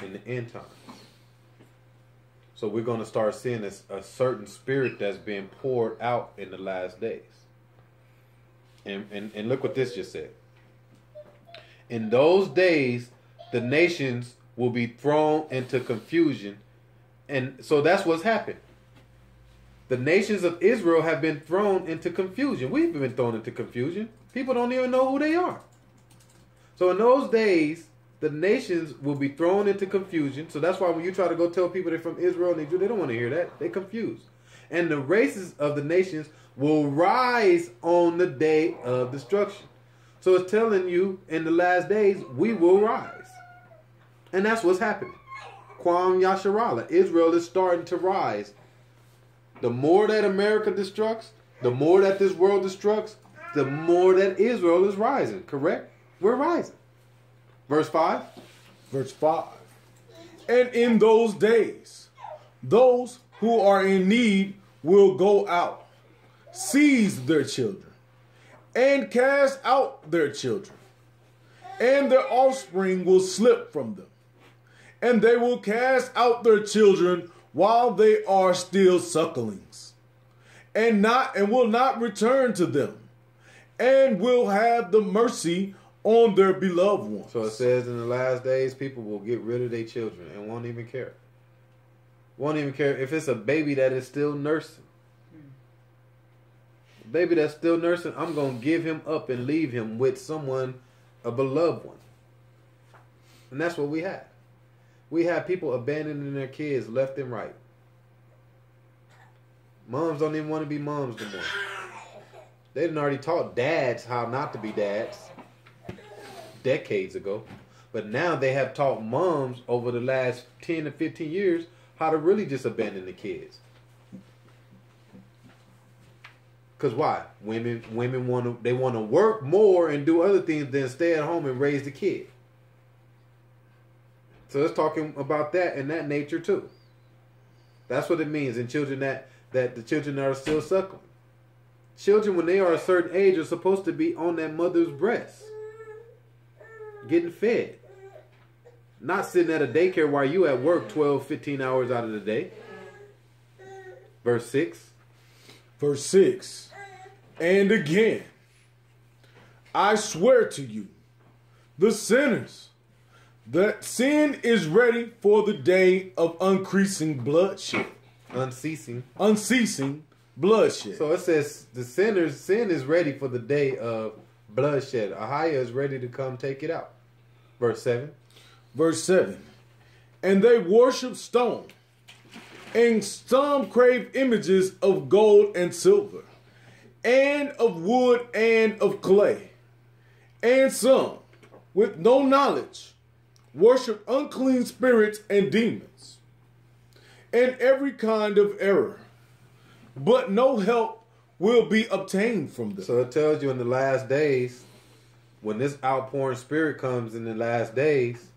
in the end times. So we're going to start seeing a certain spirit that's being poured out in the last days. And look what this just said. In those days, the nations will be thrown into confusion. And so that's what's happened. The nations of Israel have been thrown into confusion. We've been thrown into confusion. People don't even know who they are. So in those days, the nations will be thrown into confusion. So that's why when you try to go tell people they're from Israel and they don't want to hear that. They're confused. And the races of the nations will rise on the day of destruction. So it's telling you in the last days, we will rise. And that's what's happening. Kwam Yasharala. Israel is starting to rise. The more that America destructs, the more that this world destructs, the more that Israel is rising. Correct? We're rising. Verse 5. Verse 5. And in those days, those who are in need will go out, seize their children, and cast out their children, and their offspring will slip from them, and they will cast out their children while they are still sucklings, and will not return to them, and will have the mercy on their beloved ones. So it says in the last days, people will get rid of their children and won't even care. Won't even care if it's a baby that is still nursing. A baby that's still nursing, I'm going to give him up and leave him with someone, a beloved one. And that's what we have. We have people abandoning their kids left and right. Moms don't even want to be moms no more. They done already taught dads how not to be dads decades ago. But now they have taught moms over the last 10 to 15 years how to really just abandon the kids. Because why? Women want to work more and do other things than stay at home and raise the kid. So it's talking about that and that nature too. That's what it means in children that the children are still suckling. Children, when they are a certain age, are supposed to be on that mother's breast, getting fed. Not sitting at a daycare while you at work 12, 15 hours out of the day. Verse 6. Verse 6. And again, I swear to you, the sinners, that sin is ready for the day of unceasing bloodshed. Unceasing Bloodshed. So it says the sin is ready for the day of bloodshed. Ahia is ready to come take it out. Verse 7. Verse 7. And they worship stone, and some crave images of gold and silver, and of wood and of clay. And some, with no knowledge, worship unclean spirits and demons, and every kind of error. But no help will be obtained from them. So it tells you in the last days, when this outpouring spirit comes in the last days,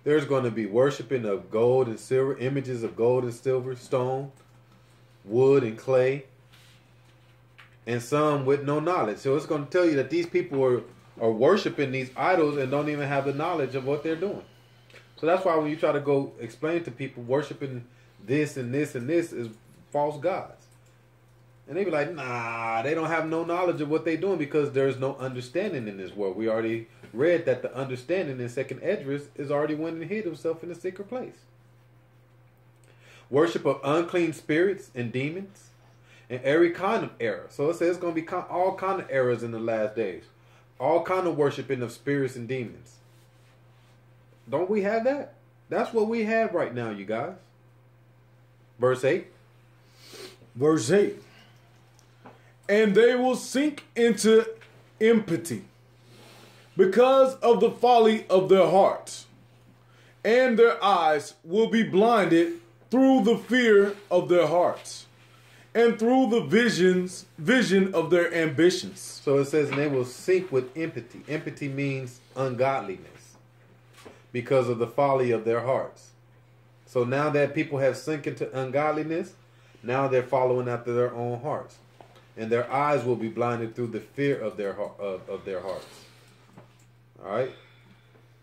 there's going to be worshiping of gold and silver, images of gold and silver, stone, wood and clay, and some with no knowledge. So it's going to tell you that these people are worshiping these idols and don't even have the knowledge of what they're doing. So that's why when you try to go explain to people worshiping this and this and this is false gods. And they be like, nah, they don't have no knowledge of what they're doing because there's no understanding in this world. We already read that the understanding in 2nd Esdras is already went and hid himself in a secret place. Worship of unclean spirits and demons and every kind of error. So it says it's going to be all kind of errors in the last days. All kind of worshiping of spirits and demons. Don't we have that? That's what we have right now, you guys. Verse 8. Verse 8. And they will sink into impotence because of the folly of their hearts, and their eyes will be blinded through the fear of their hearts, and through the vision of their ambitions. So it says, and they will sink with impotence. Impotence means ungodliness because of the folly of their hearts. So now that people have sunk into ungodliness, now they're following after their own hearts. And their eyes will be blinded through the fear of their hearts. All right?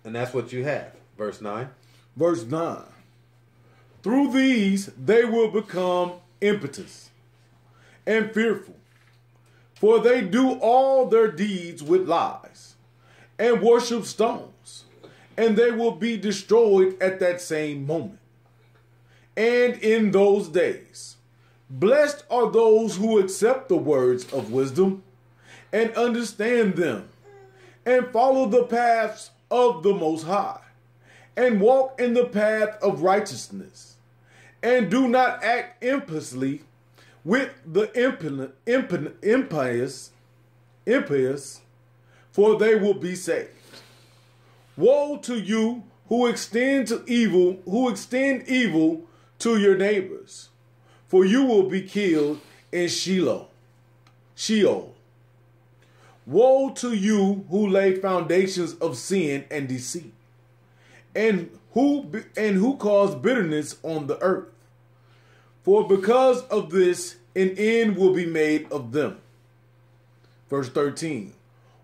And that's what you have. Verse 9. Verse 9. Through these they will become impetus and fearful, for they do all their deeds with lies, and worship stones, and they will be destroyed at that same moment. And in those days, blessed are those who accept the words of wisdom and understand them, and follow the paths of the Most High, and walk in the path of righteousness, and do not act impiously with the impious, for they will be saved. Woe to you who extend evil to your neighbors, for you will be killed in Sheol. Woe to you who lay foundations of sin and deceit, and who cause bitterness on the earth. For because of this, an end will be made of them. Verse 13.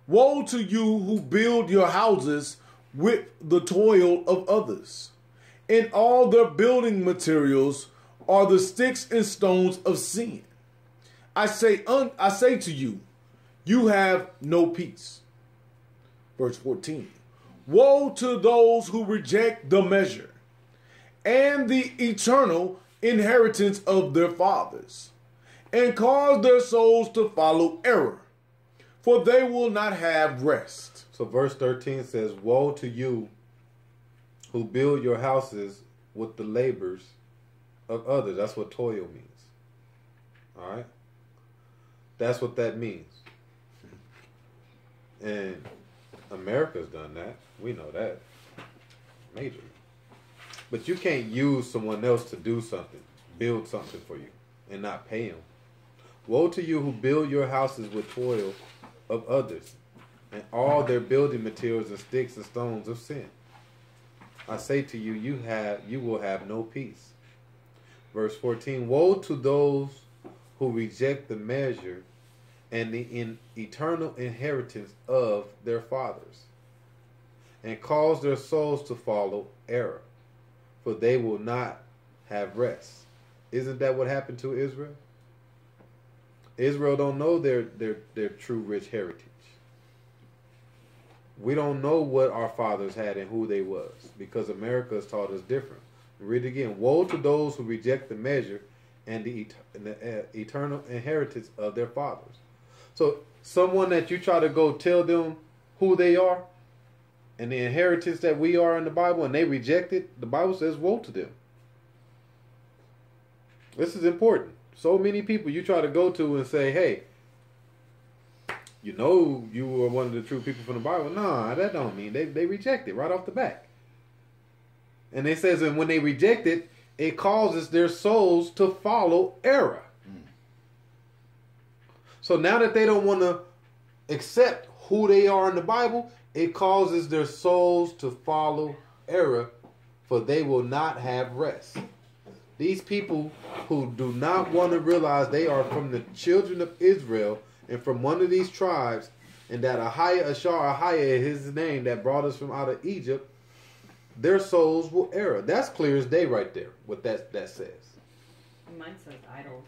Woe to you who build your houses with the toil of others, and all their building materials are the sticks and stones of sin. I say to you, you have no peace. Verse 14. Woe to those who reject the measure and the eternal inheritance of their fathers, and cause their souls to follow error, for they will not have rest. So verse 13 says, woe to you who build your houses with the labors of others. That's what toil means. All right? That's what that means. And America's done that. We know that. Major. But you can't use someone else to do something, build something for you, and not pay them. Woe to you who build your houses with toil of others, and all their building materials and sticks and stones of sin. I say to you, you will have no peace. Verse 14, woe to those who reject the measure and the eternal inheritance of their fathers, and cause their souls to follow error, for they will not have rest. Isn't that what happened to Israel? Israel don't know their true rich heritage. We don't know what our fathers had and who they was, because America has taught us different. Read it again. Woe to those who reject the measure and the eternal inheritance of their fathers. So someone that you try to go tell them who they are and the inheritance that we are in the Bible, and they reject it, the Bible says woe to them. This is important. So many people you try to go to and say, hey, you know you are one of the true people from the Bible. Nah, that don't mean. They reject it right off the bat. And it says, and when they reject it, it causes their souls to follow error. So now that they don't want to accept who they are in the Bible, it causes their souls to follow error, for they will not have rest. These people who do not want to realize they are from the children of Israel and from one of these tribes, and that Ahaya is his name that brought us from out of Egypt, their souls will err. That's clear as day right there, what that says. Mine says idols.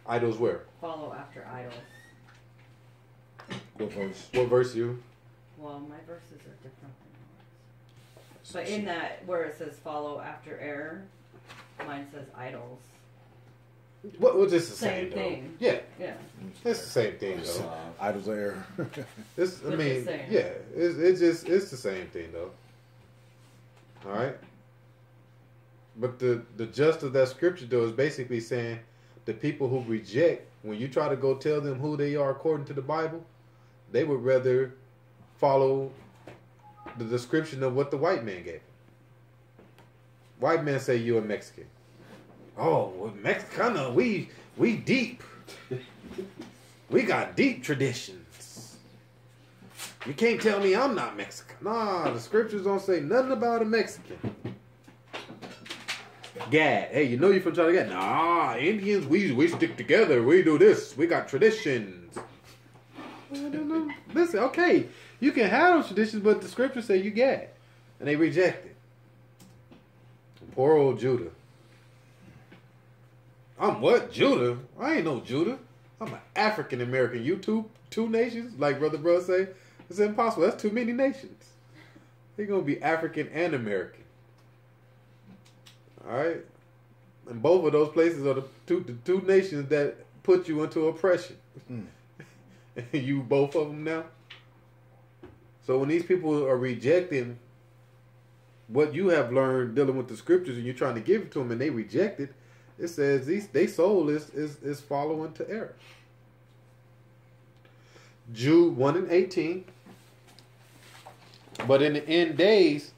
Idols where? Follow after idols. What verse? What verse you? Well, my verses are different than yours. But in that, where it says follow after error, mine says idols. Well, just the Same same thing. Though. Yeah. Yeah. It's the same thing though. Idols of error. It's, I What mean, you're saying. yeah, it's the same thing though. All right. But the gist of that scripture though is basically saying the people who reject, when you try to go tell them who they are according to the Bible, they would rather follow the description of what the white man gave. White man say you're a Mexican. Oh, well, Mexicana, we deep. We got deep traditions. You can't tell me I'm not Mexican. Nah, the scriptures don't say nothing about a Mexican. Gad, hey, you know you're from China. Nah, Indians, we stick together. We do this. We got traditions. Listen, okay, you can have those traditions, but the scriptures say you Gad, and they reject it. Poor old Judah. I'm what? Judah? I ain't no Judah. I'm an African American. You two nations, like Brother say. It's impossible. That's too many nations. They're going to be African and American. All right? And both of those places are the two nations that put you into oppression. You both of them now. So when these people are rejecting what you have learned dealing with the scriptures and you're trying to give it to them and they reject it, it says their soul is following to error. Jude 1:18. But in the end days,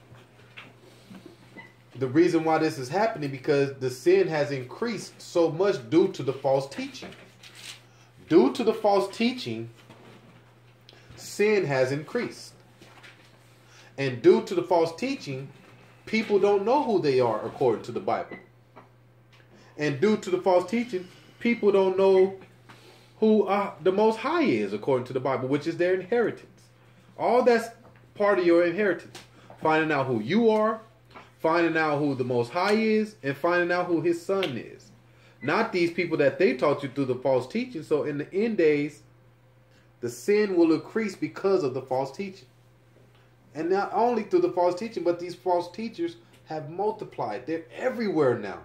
the reason why this is happening because the sin has increased so much due to the false teaching. Due to the false teaching, sin has increased. And due to the false teaching, people don't know who they are according to the Bible. And due to the false teaching, people don't know who the Most High is according to the Bible, which is their inheritance. All that's part of your inheritance. Finding out who you are, finding out who the Most High is, and finding out who His Son is. Not these people that they taught you through the false teaching. So in the end days, the sin will increase because of the false teaching. And not only through the false teaching, but these false teachers have multiplied. They're everywhere now.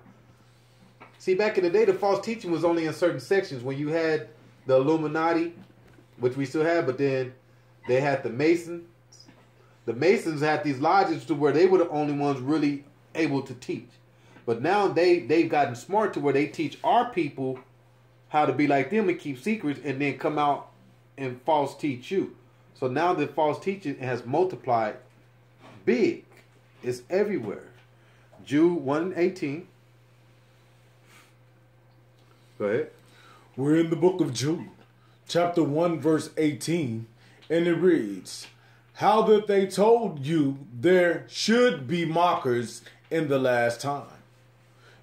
See, back in the day, the false teaching was only in certain sections. When you had the Illuminati, which we still have, but then they had the Masons. The Masons had these lodges to where they were the only ones really able to teach. But now they've gotten smart to where they teach our people how to be like them and keep secrets and then come out and false teach you. So now the false teaching has multiplied big. It's everywhere. Jude 1:18. Go ahead. We're in the book of Jude, chapter 1, verse 18, and it reads, "How that they told you there should be mockers in the last time.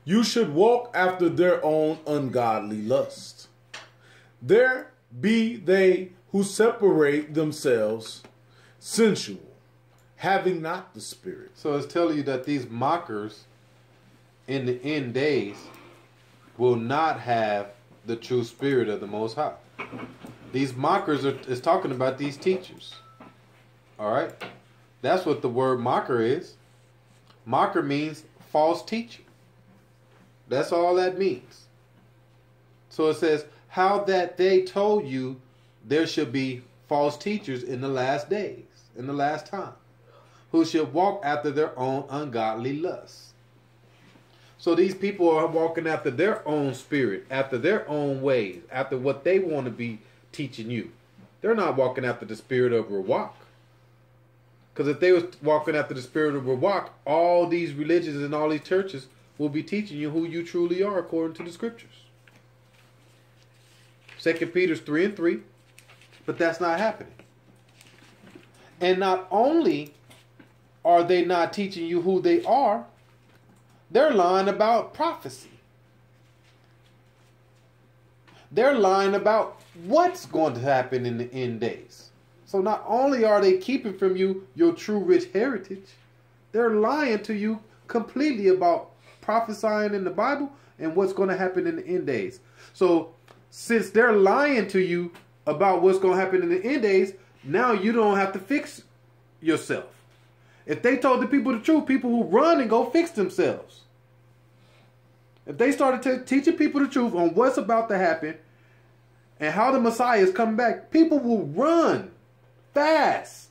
You should walk after their own ungodly lust. There be they who separate themselves sensual, having not the Spirit." So it's telling you that these mockers in the end days will not have the true spirit of the Most High. These mockers is talking about these teachers. All right? That's what the word mocker is. Mocker means false teacher. That's all that means. So it says, how that they told you there should be false teachers in the last days, in the last time, who should walk after their own ungodly lusts. So these people are walking after their own spirit, after their own ways, after what they want to be teaching you. They're not walking after the spirit of Ruach. Because if they was walking after the spirit of Ruach, all these religions and all these churches will be teaching you who you truly are according to the scriptures. 2 Peter 3:3. But that's not happening. And not only are they not teaching you who they are, they're lying about prophecy. They're lying about what's going to happen in the end days. So not only are they keeping from you your true rich heritage, they're lying to you completely about prophesying in the Bible and what's going to happen in the end days. So since they're lying to you about what's going to happen in the end days, now you don't have to fix yourself. If they told the people the truth, people will run and go fix themselves. If they started teaching people the truth on what's about to happen and how the Messiah is coming back, people will run fast.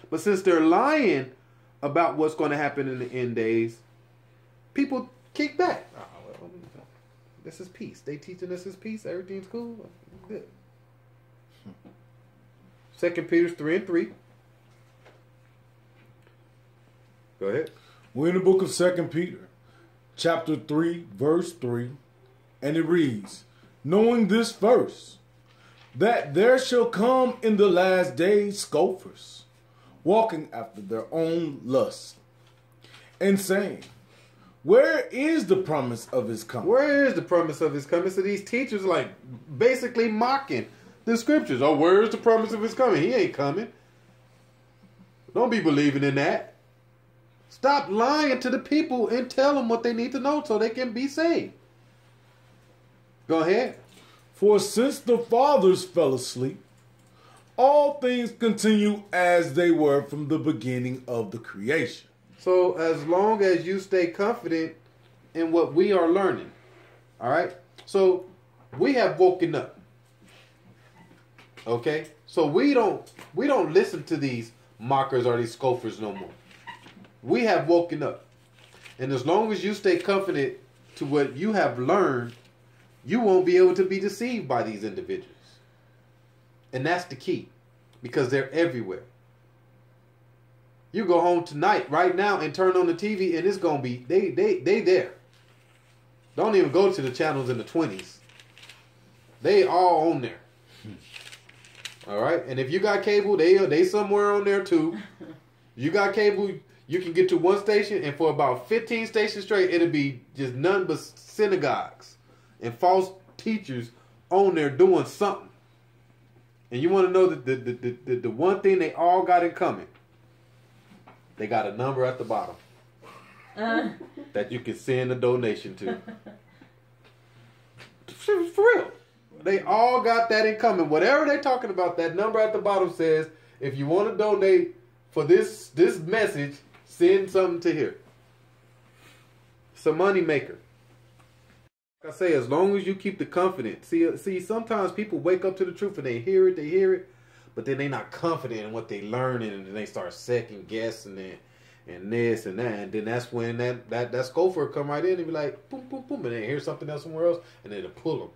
But since they're lying about what's going to happen in the end days, people kick back. Oh, well, this is peace. They teaching us is peace. Everything's cool. Good. 2 Peter 3:3. Go ahead. We're in the book of 2 Peter, chapter 3, verse 3, and it reads, "Knowing this first, that there shall come in the last days scoffers, walking after their own lust, and saying, where is the promise of his coming?" Where is the promise of his coming? So these teachers like basically mocking the scriptures. Oh, where is the promise of his coming? He ain't coming. Don't be believing in that. Stop lying to the people and tell them what they need to know so they can be saved. Go ahead. "For since the fathers fell asleep, all things continue as they were from the beginning of the creation. So as long as you stay confident in what we are learning, all right? So we have woken up. Okay? So we don't listen to these mockers or these scoffers no more. We have woken up. And as long as you stay confident to what you have learned, you won't be able to be deceived by these individuals. And that's the key, because they're everywhere. You go home tonight, right now, and turn on the TV, and it's gonna be they there. Don't even go to the channels in the 20s. They all on there. All right, and if you got cable, they somewhere on there too. You got cable, you can get to one station, and for about 15 stations straight, it'll be just none but synagogues and false teachers on there doing something. And you want to know that the one thing they all got in common, they got a number at the bottom that you can send a donation to. For real. They all got that in common. Whatever they're talking about, that number at the bottom says, if you want to donate for this message, send something to here. It's a money maker. Like I say, as long as you keep the confidence. See, sometimes people wake up to the truth and they hear it, but then they're not confident in what they learning, and then they start second guessing it and this and that, and then that's when that scoffer come right in and be like, boom, boom, boom, and they hear something else somewhere else, and then it'll pull them.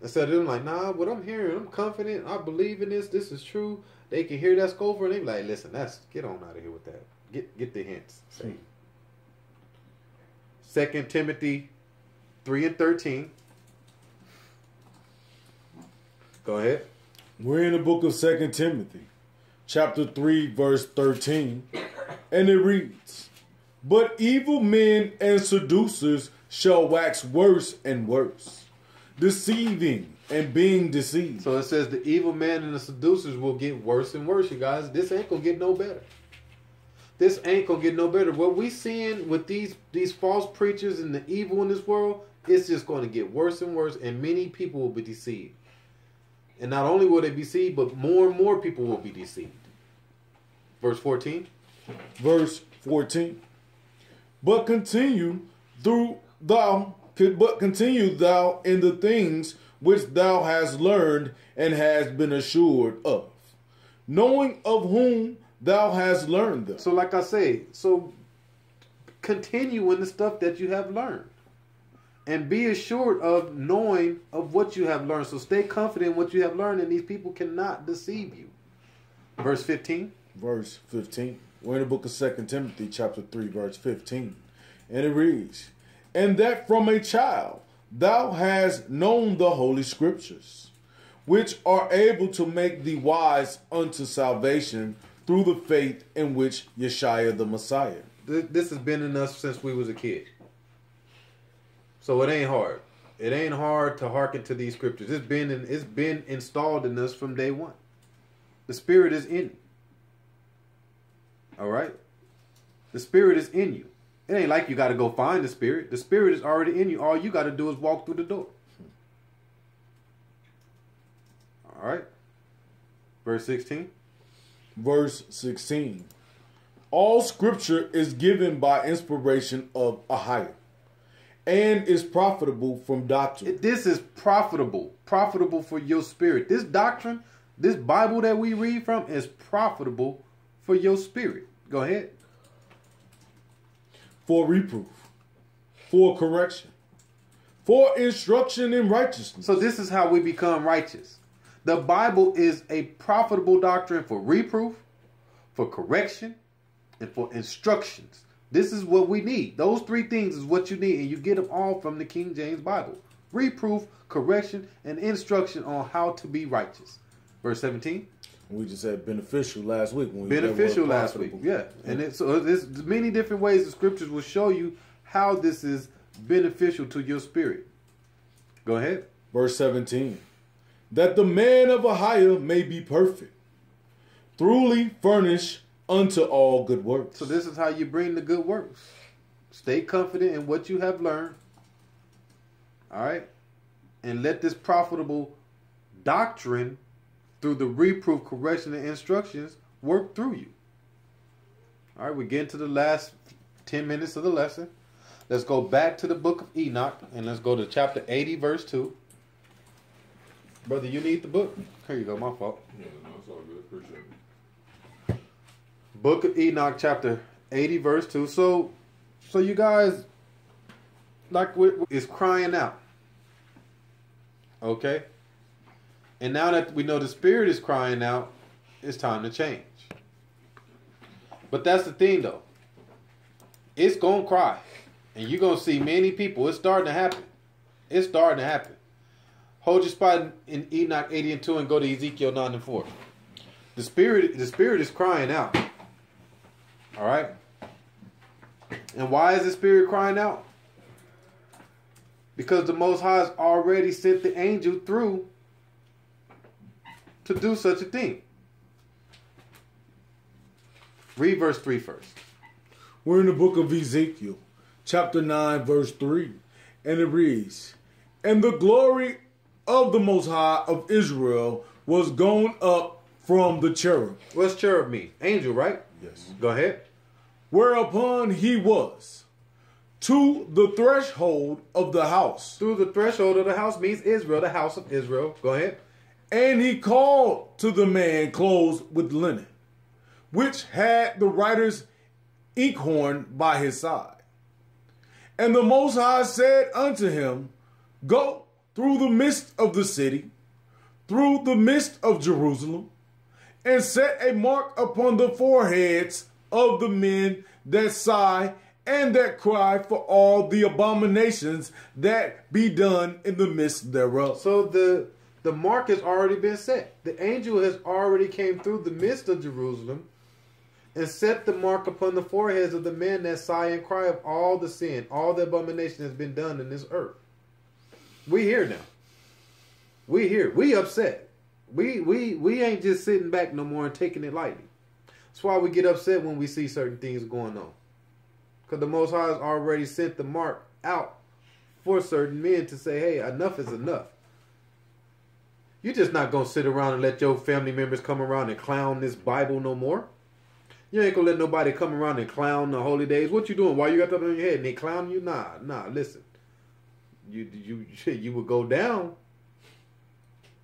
Instead of them like, nah, what I'm hearing, I'm confident, I believe in this is true. They can hear that scoffer and they be like, listen, get on out of here with that. Get the hints. Say. 2 Timothy 3:13. Go ahead. We're in the book of 2 Timothy, chapter 3, verse 13, and it reads, "But evil men and seducers shall wax worse and worse, deceiving and being deceived." So it says the evil men and the seducers will get worse and worse, you guys. This ain't gonna get no better. This ain't gonna get no better. What we seeing with these false preachers and the evil in this world, it's just going to get worse and worse, and many people will be deceived. And not only will they be deceived, but more and more people will be deceived. Verse 14. Verse 14. But continue thou in the things which thou hast learned and hast been assured of, knowing of whom thou hast learned them. So like I say, continue in the stuff that you have learned. And be assured of knowing of what you have learned. So stay confident in what you have learned, and these people cannot deceive you. Verse 15. Verse 15. We're in the book of 2 Timothy, chapter 3, verse 15. And it reads, "And that from a child thou hast known the holy scriptures, which are able to make thee wise unto salvation through the faith in which Yeshua the Messiah." This has been in us since we was a kid. So it ain't hard. It ain't hard to hearken to these scriptures. It's been installed in us from day one. The Spirit is in you. All right? The Spirit is in you. It ain't like you got to go find the Spirit. The Spirit is already in you. All you got to do is walk through the door. All right? Verse 16. Verse 16. All scripture is given by inspiration of Ahia, and is profitable from doctrine. This is profitable for your spirit. This doctrine, this Bible that we read from, is profitable for your spirit. Go ahead. For reproof, for correction, for instruction in righteousness. So this is how we become righteous. The Bible is a profitable doctrine for reproof, for correction, and for instructions. This is what we need. Those three things is what you need, and you get them all from the King James Bible. Reproof, correction, and instruction on how to be righteous. Verse 17. We just said beneficial last week. Beneficial last week, yeah. And so there's many different ways the scriptures will show you how this is beneficial to your spirit. Go ahead. Verse 17. That the man of Ahia may be perfect, truly furnished unto all good works. So this is how you bring the good works. Stay confident in what you have learned. All right? And let this profitable doctrine through the reproof, correction, and instructions, work through you. All right, we get into the last 10 minutes of the lesson. Let's go back to the book of Enoch, and let's go to chapter 80, verse 2. Brother, you need the book? Here you go, my fault. Yeah, no, it's all good. Appreciate it. Book of Enoch, chapter 80, verse 2. So you guys, like, is crying out. Okay? And now that we know the spirit is crying out, it's time to change. But that's the thing, though. It's going to cry. And you're going to see many people. It's starting to happen. It's starting to happen. Hold your spot in Enoch 80 and 2 and go to Ezekiel 9 and 4. The spirit is crying out. All right? And why is the spirit crying out? Because the Most High has already sent the angel through to do such a thing. Read verse 3 first. We're in the book of Ezekiel, chapter 9, verse 3. And it reads, "And the glory of the Most High of Israel was gone up from the cherub." What's cherub mean? Angel, right? Yes. Go ahead. "Whereupon he was to the threshold of the house. Through the threshold of the house means Israel, the house of Israel. Go ahead. And he called to the man clothed with linen, which had the writer's inkhorn by his side. And the Most High said unto him, Go through the midst of the city, through the midst of Jerusalem, and set a mark upon the foreheads of the men that sigh and that cry for all the abominations that be done in the midst thereof." So the mark has already been set. The angel has already came through the midst of Jerusalem and set the mark upon the foreheads of the men that sigh and cry of all the sin, all the abomination has been done in this earth. We here now. We here. We upset. We ain't just sitting back no more and taking it lightly. That's why we get upset when we see certain things going on. Because the Most High has already sent the mark out for certain men to say, hey, enough is enough. You're just not going to sit around and let your family members come around and clown this Bible no more. You ain't going to let nobody come around and clown the holy days. What you doing? Why you got that on your head? And they clown you? Nah, listen. You will go down.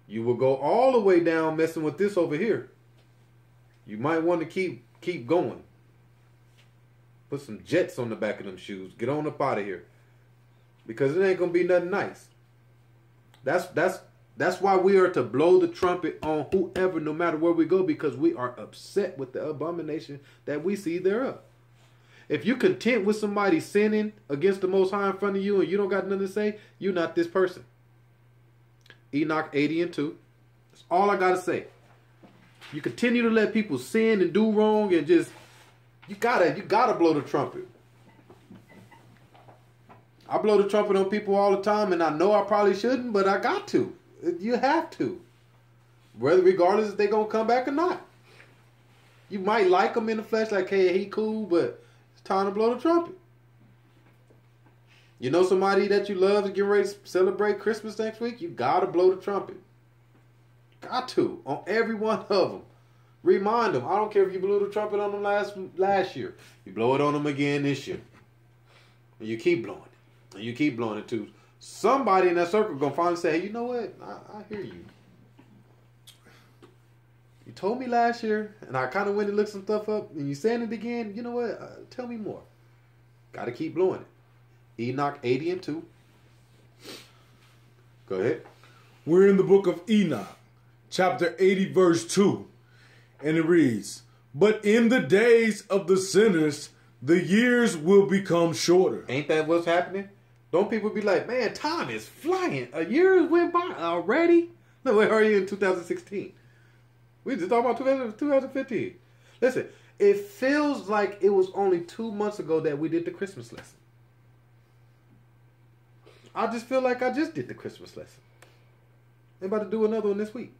You will go all the way down messing with this over here. You might want to keep going. Put some jets on the back of them shoes. Get on up out of here. Because it ain't going to be nothing nice. That's why we are to blow the trumpet on whoever, no matter where we go, because we are upset with the abomination that we see thereof. If you're content with somebody sinning against the Most High in front of you and you don't got nothing to say, you're not this person. Enoch 80 and 2. That's all I got to say. You continue to let people sin and do wrong and just, you gotta blow the trumpet. I blow the trumpet on people all the time, and I know I probably shouldn't, but I got to. You have to. Regardless if they're going to come back or not. You might like them in the flesh, like, hey, he cool, but it's time to blow the trumpet. You know somebody that you love is getting ready to celebrate Christmas next week? You got to blow the trumpet. Got to. On every one of them. Remind them. I don't care if you blew the trumpet on them last year. You blow it on them again this year. And you keep blowing it. And you keep blowing it too. Somebody in that circle going to finally say, hey, you know what? I hear you. You told me last year, and I kind of went and looked some stuff up, and you saying it again. You know what? Tell me more. Got to keep blowing it. Enoch 80 and 2. Go ahead. We're in the book of Enoch, chapter 80, verse 2. And it reads, "But in the days of the sinners, the years will become shorter." Ain't that what's happening? Don't people be like, man, time is flying. A year went by already? No, where are you in 2016? We just talking about 2015. Listen, it feels like it was only 2 months ago that we did the Christmas lesson. I just feel like I just did the Christmas lesson. I'm about to do another one this week.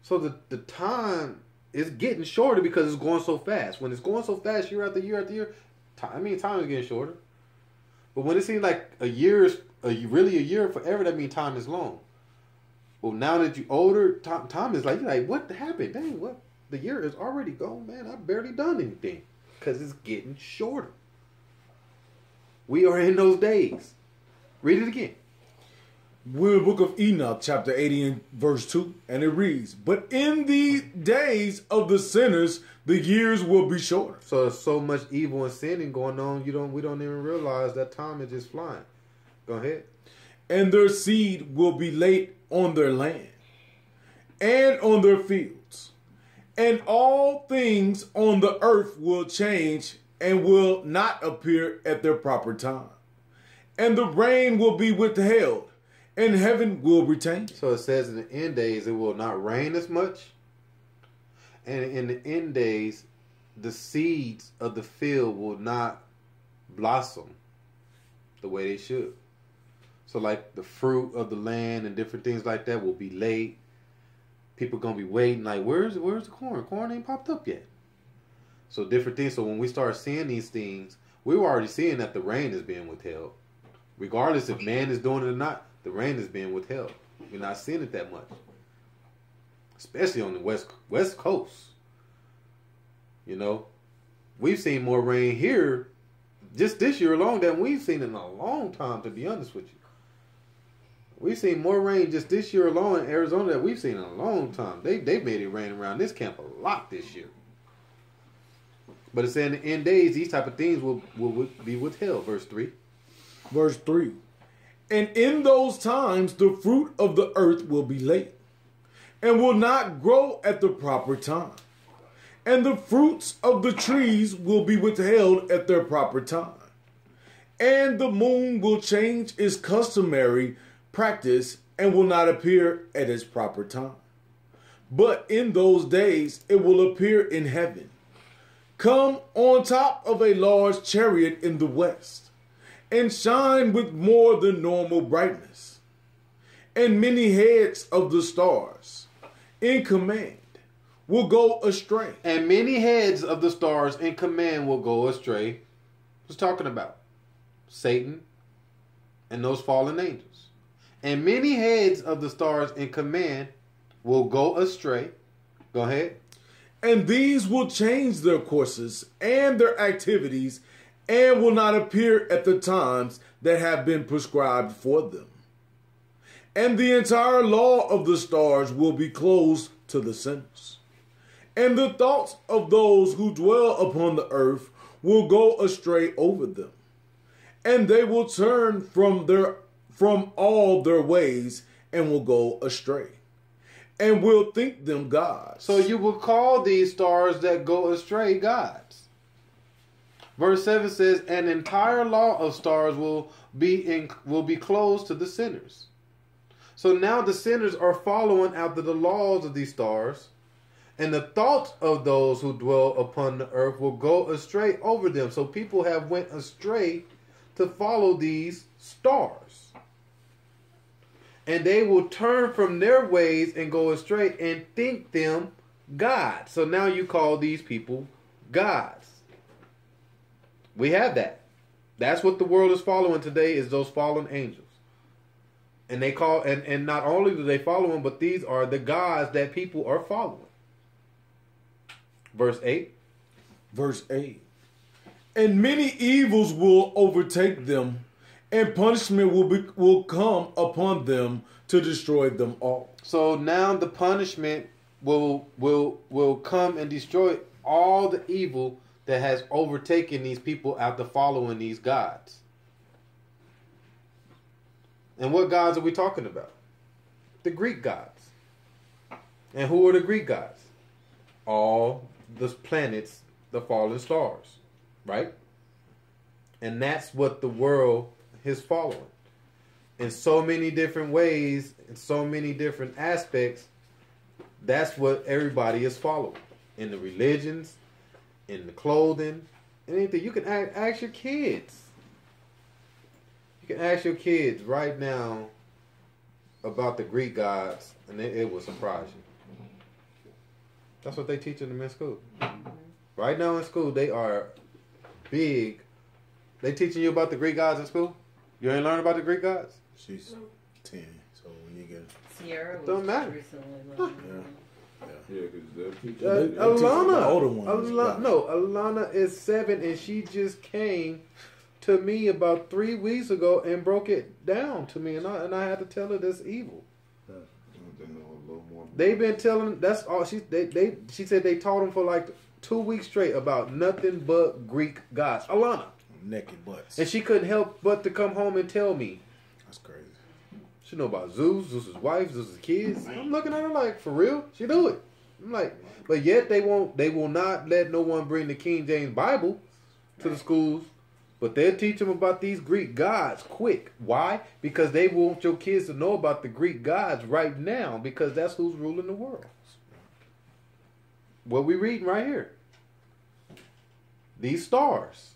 So the time is getting shorter because it's going so fast. When it's going so fast year after year after year, time is getting shorter. But when it seems like a year is really a year forever, that means time is long. Well, now that you're older, time is like, you're like, what happened? Dang, what? The year is already gone, man. I've barely done anything. Because it's getting shorter. We are in those days. Read it again. We're in the book of Enoch, chapter 80 and verse 2, and it reads, "But in the days of the sinners, the years will be shorter." So there's so much evil and sinning going on, we don't even realize that time is just flying. Go ahead. "And their seed will be late on their land, and on their fields. And all things on the earth will change, and will not appear at their proper time. And the rain will be withheld, and heaven will retain." So it says in the end days it will not rain as much. And in the end days, the seeds of the field will not blossom the way they should. So like the fruit of the land and different things like that will be late. People gonna be waiting like, where's the corn? Corn ain't popped up yet. So different things. So when we start seeing these things, we were already seeing that the rain is being withheld. Regardless if man is doing it or not, the rain is being withheld. We're not seeing it that much. Especially on the west coast. You know, we've seen more rain here just this year alone than we've seen in a long time, to be honest with you. We've seen more rain just this year alone in Arizona than we've seen in a long time. They've made it rain around this camp a lot this year. But it's in the end days, these type of things will be withheld. Verse 3. Verse 3. "And in those times the fruit of the earth will be late, and will not grow at the proper time. And the fruits of the trees will be withheld at their proper time. And the moon will change its customary practice, and will not appear at its proper time. But in those days it will appear in heaven, come on top of a large chariot in the west, and shine with more than normal brightness. And many heads of the stars in command will go astray." And many heads of the stars in command will go astray. Who's talking about? Satan and those fallen angels. And many heads of the stars in command will go astray. Go ahead. "And these will change their courses and their activities, and will not appear at the times that have been prescribed for them. And the entire law of the stars will be closed to the sinners. And the thoughts of those who dwell upon the earth will go astray over them. And they will turn from all their ways, and will go astray, and will think them gods." So you will call these stars that go astray gods. Verse 7 says, "An entire law of stars will be closed to the sinners." So now the sinners are following after the laws of these stars, and the thoughts of those who dwell upon the earth will go astray over them. So people have went astray to follow these stars. And they will turn from their ways and go astray and think them gods. So now you call these people gods. We have that. That's what the world is following today, is those fallen angels. And they call, and not only do they follow them, but these are the gods that people are following. Verse 8. Verse 8. "And many evils will overtake them, and punishment will come upon them to destroy them all." So now the punishment will come and destroy all the evil that has overtaken these people after following these gods. And what gods are we talking about? The Greek gods. And who are the Greek gods? All the planets, the fallen stars, right? And that's what the world is following. In so many different ways, in so many different aspects, that's what everybody is following. In the religions, in the clothing, anything. You can ask your kids. You can ask your kids right now about the Greek gods, and it will surprise you. That's what they teach them in school. Right now in school, they are big. They teaching you about the Greek gods in school? You ain't learn about the Greek gods? She's 10, so when you get... So Sierra was Don't matter. recently. Yeah, because they'll teach Alana, the older ones. Alana is 7, and she just came to me about 3 weeks ago and broke it down to me, and I had to tell her this evil. They know a little more. They've been telling. That's all she said they taught them for like 2 weeks straight about nothing but Greek gods. Alana, Naked butts. and she couldn't help but to come home and tell me. That's crazy. She know about Zeus's wife, Zeus's kids. I'm looking at her like, for real? She do it. I'm like, but yet they will not let no one bring the King James Bible to the schools, but they'll teach them about these Greek gods quick. Why? Because they want your kids to know about the Greek gods right now, because that's who's ruling the world. What we reading right here. These stars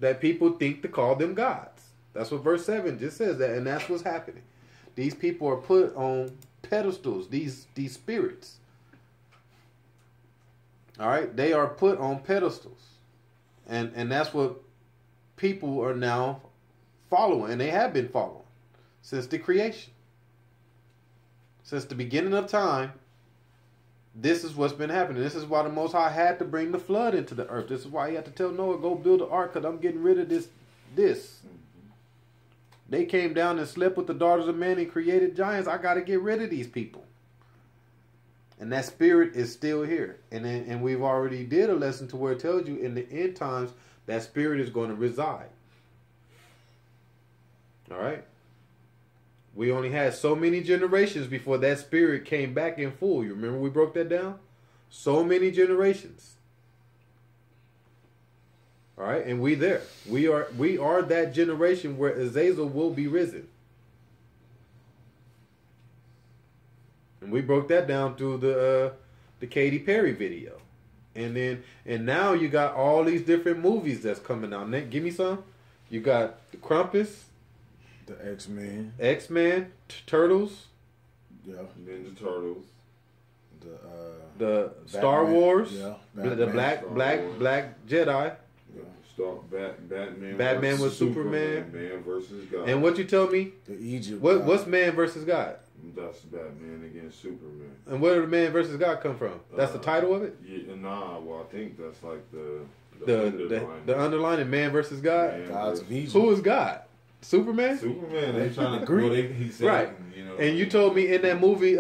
that people think to call them gods. That's what verse 7 just says that, and that's what's happening. These people are put on pedestals, these spirits. All right, they are put on pedestals, and that's what people are now following, and they have been following since the creation, since the beginning of time. This is what's been happening. This is why the Most High had to bring the flood into the earth. This is why he had to tell Noah, go build an ark, because I'm getting rid of this. They came down and slept with the daughters of men and created giants. I got to get rid of these people. And that spirit is still here. And we've already did a lesson to where it tells you in the end times that spirit is going to reside. All right? We only had so many generations before that spirit came back in full. You remember we broke that down? So many generations. All right? And we there. We are that generation where Azazel will be risen. And we broke that down through the Katy Perry video. And now you got all these different movies that's coming out. Nick, give me some. You got the Krampus, The X-Men. X-Men, Turtles, Yeah. Ninja Turtles. the Star Wars, Yeah. the Black Jedi, Batman with Superman. Man versus God. and what you tell me? The Egypt. What's man versus God? That's Batman against Superman. And where did man versus God come from? That's the title of it. Yeah, well, I think that's like the The underlining man versus God. Man Gods versus of Egypt. Who is God? Superman. Superman. They trying to Greek. well, he said, Right. You know, And you told me in that movie,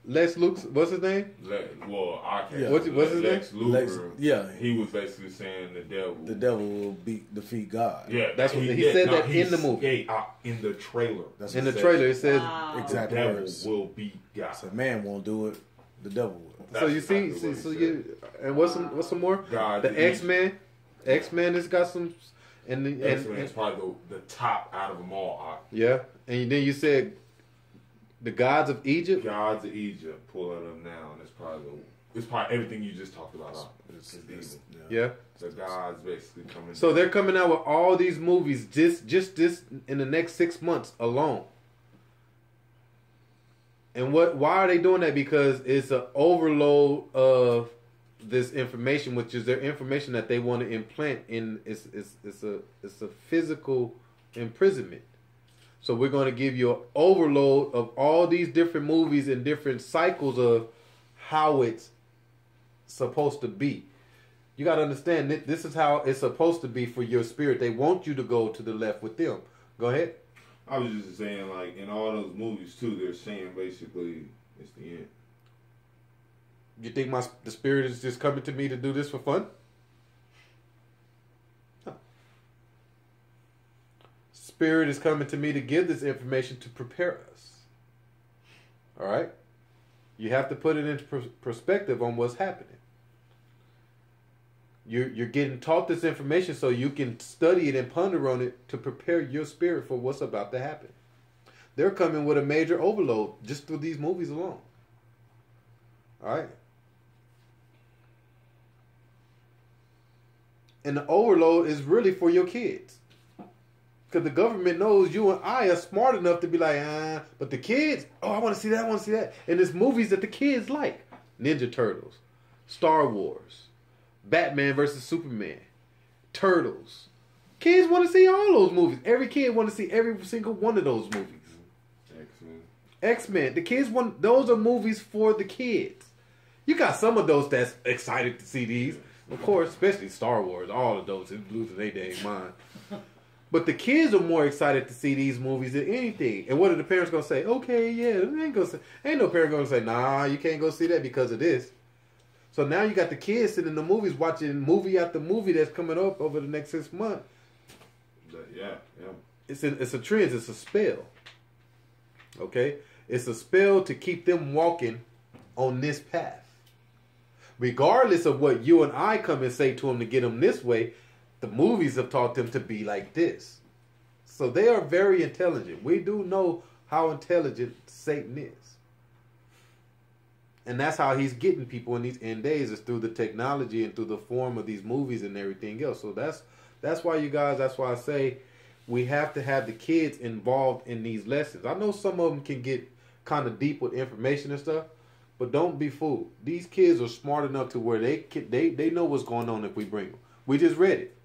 Lex Luke's, what's his name? I can't. Yeah. What's his Lex name? Luger. Yeah. He was basically saying the devil. The devil will defeat God. Yeah, That's what he said that in the movie. Yeah, in the trailer. That's In what the it trailer, it says. Wow. The Exactly. devil words. will beat God. So man won't do it. The devil will. So you That's see, exactly what he so said. you, and what's some more? God, The X-Men has got some, and X-Men is probably the top out of them all. yeah, and then you said the gods of Egypt. Gods of Egypt, pull it up now, and it's probably everything you just talked about. It's evil. Yeah. The gods basically coming. So they're coming out with all these movies just this in the next 6 months alone. And why are they doing that? Because it's an overload of this information, which is their information that they want to implant in. It's a physical imprisonment. So we're going to give you an overload of all these different movies and different cycles of how it's supposed to be. You got to understand that this is how it's supposed to be for your spirit. They want you to go to the left with them. Go ahead. I was just saying, like, in all those movies, too, they're saying basically it's the end. You think the spirit is just coming to me to do this for fun? No. Spirit is coming to me to give this information to prepare us. All right? You have to put it into perspective on what's happening. You're getting taught this information so you can study it and ponder on it to prepare your spirit for what's about to happen. They're coming with a major overload just through these movies alone. All right? And the overload is really for your kids. Because the government knows you and I are smart enough to be like, but the kids, I want to see that, I want to see that. And it's movies that the kids like. Ninja Turtles, Star Wars, Batman versus Superman, Turtles. Kids want to see all those movies. Every kid want to see every single one of those movies. X-Men. X-Men. The kids want, those are movies for the kids. You got some of those that's excited to see these. Of course, especially Star Wars. All of those is losing their dang mind. But the kids are more excited to see these movies than anything. And what are the parents gonna say? Okay, yeah, ain't no parent gonna say, nah, you can't go see that because of this. So now you got the kids sitting in the movies watching movie after movie that's coming up over the next 6 months. Yeah. It's a trend. It's a spell. Okay, it's a spell to keep them walking on this path. Regardless of what you and I come and say to them to get them this way, the movies have taught them to be like this. So they are very intelligent. We do know how intelligent Satan is. And that's how he's getting people in these end days, is through the technology and through the form of these movies and everything else. So that's why you guys, that's why I say we have to have the kids involved in these lessons. I know some of them can get kind of deep with information and stuff, but don't be fooled. These kids are smart enough to where they know what's going on if we bring them. We just read it.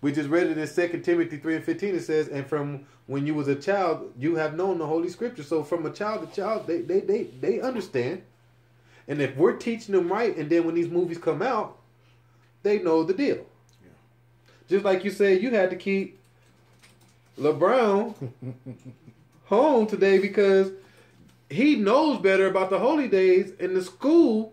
We just read it in 2 Timothy 3:15. It says, and from when you was a child, you have known the Holy Scripture. So from a child to child, they understand. And if we're teaching them right, and then when these movies come out, they know the deal. Yeah. Just like you said, you had to keep LeBron home today because he knows better about the holy days in the school.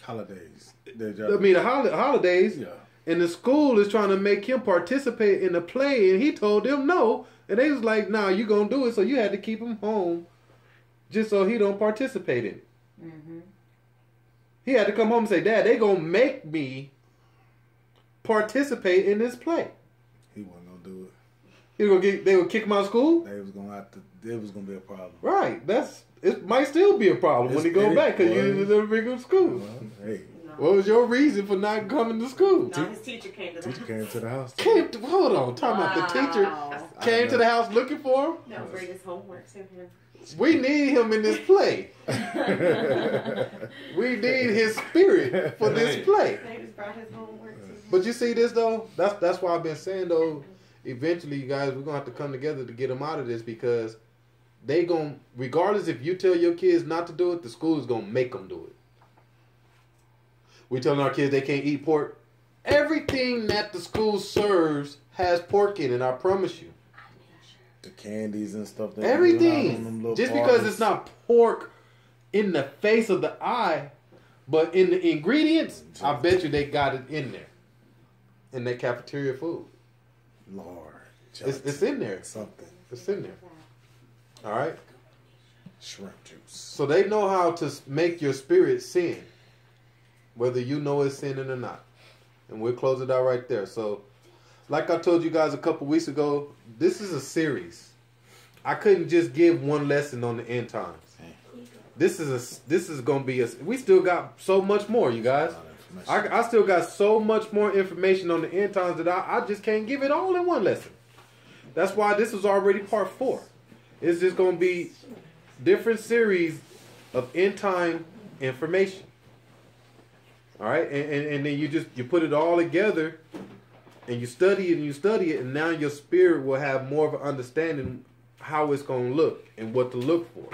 Holidays. The holidays. Yeah. And the school is trying to make him participate in the play, and he told them no. And they was like, nah, you going to do it, so you had to keep him home just so he don't participate in it. Mm-hmm. He had to come home and say, Dad, they going to make me participate in this play. He wasn't going to do it. They would kick him out of school? They was going to be a problem. Right. It might still be a problem when he go back because you didn't bring him to school. Hey. What was your reason for not coming to school? No, his teacher came to the house. Hold on. Time out. The teacher came to the house looking for him? No, bring his homework to him. We need him in this play. We need his spirit for this play. They just brought his homework to him. But you see this, though? That's why I've been saying, though, eventually, you guys, we're going to have to come together to get them out of this because they going to, regardless if you tell your kids not to do it, the school is going to make them do it. We telling our kids they can't eat pork. Everything that the school serves has pork in it, I promise you. The candies and stuff. Everything. Just because it's not pork in the face of the eye, but in the ingredients, I bet you they got it in there. In their cafeteria food. Lord. It's in there. Something. It's in there. All right? Shrimp juice. So they know how to make your spirit sin. Whether you know it's sinning or not. And we'll close it out right there. So, like I told you guys a couple weeks ago, this is a series. I couldn't just give one lesson on the end times. This is going to be we still got so much more, you guys. I still got so much more information on the end times that I just can't give it all in one lesson. That's why this is already part 4. It's just going to be different series of end time information. All right, and then you put it all together, and you study it, and now your spirit will have more of an understanding how it's going to look and what to look for.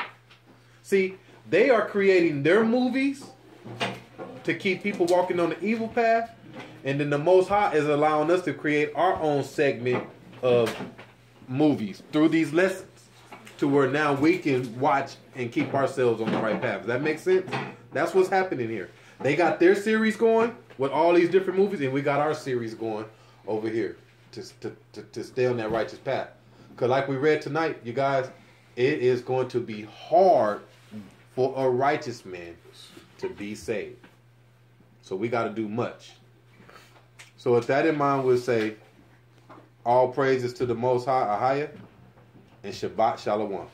See, they are creating their movies to keep people walking on the evil path, and then the Most High is allowing us to create our own segment of movies through these lessons, to where now we can watch and keep ourselves on the right path. Does that make sense? That's what's happening here. They got their series going with all these different movies, and we got our series going over here to stay on that righteous path. Because like we read tonight, you guys, it is going to be hard for a righteous man to be saved. So we got to do much. So with that in mind, we'll say all praises to the Most High, Ahaya, and Shabbat Shalom.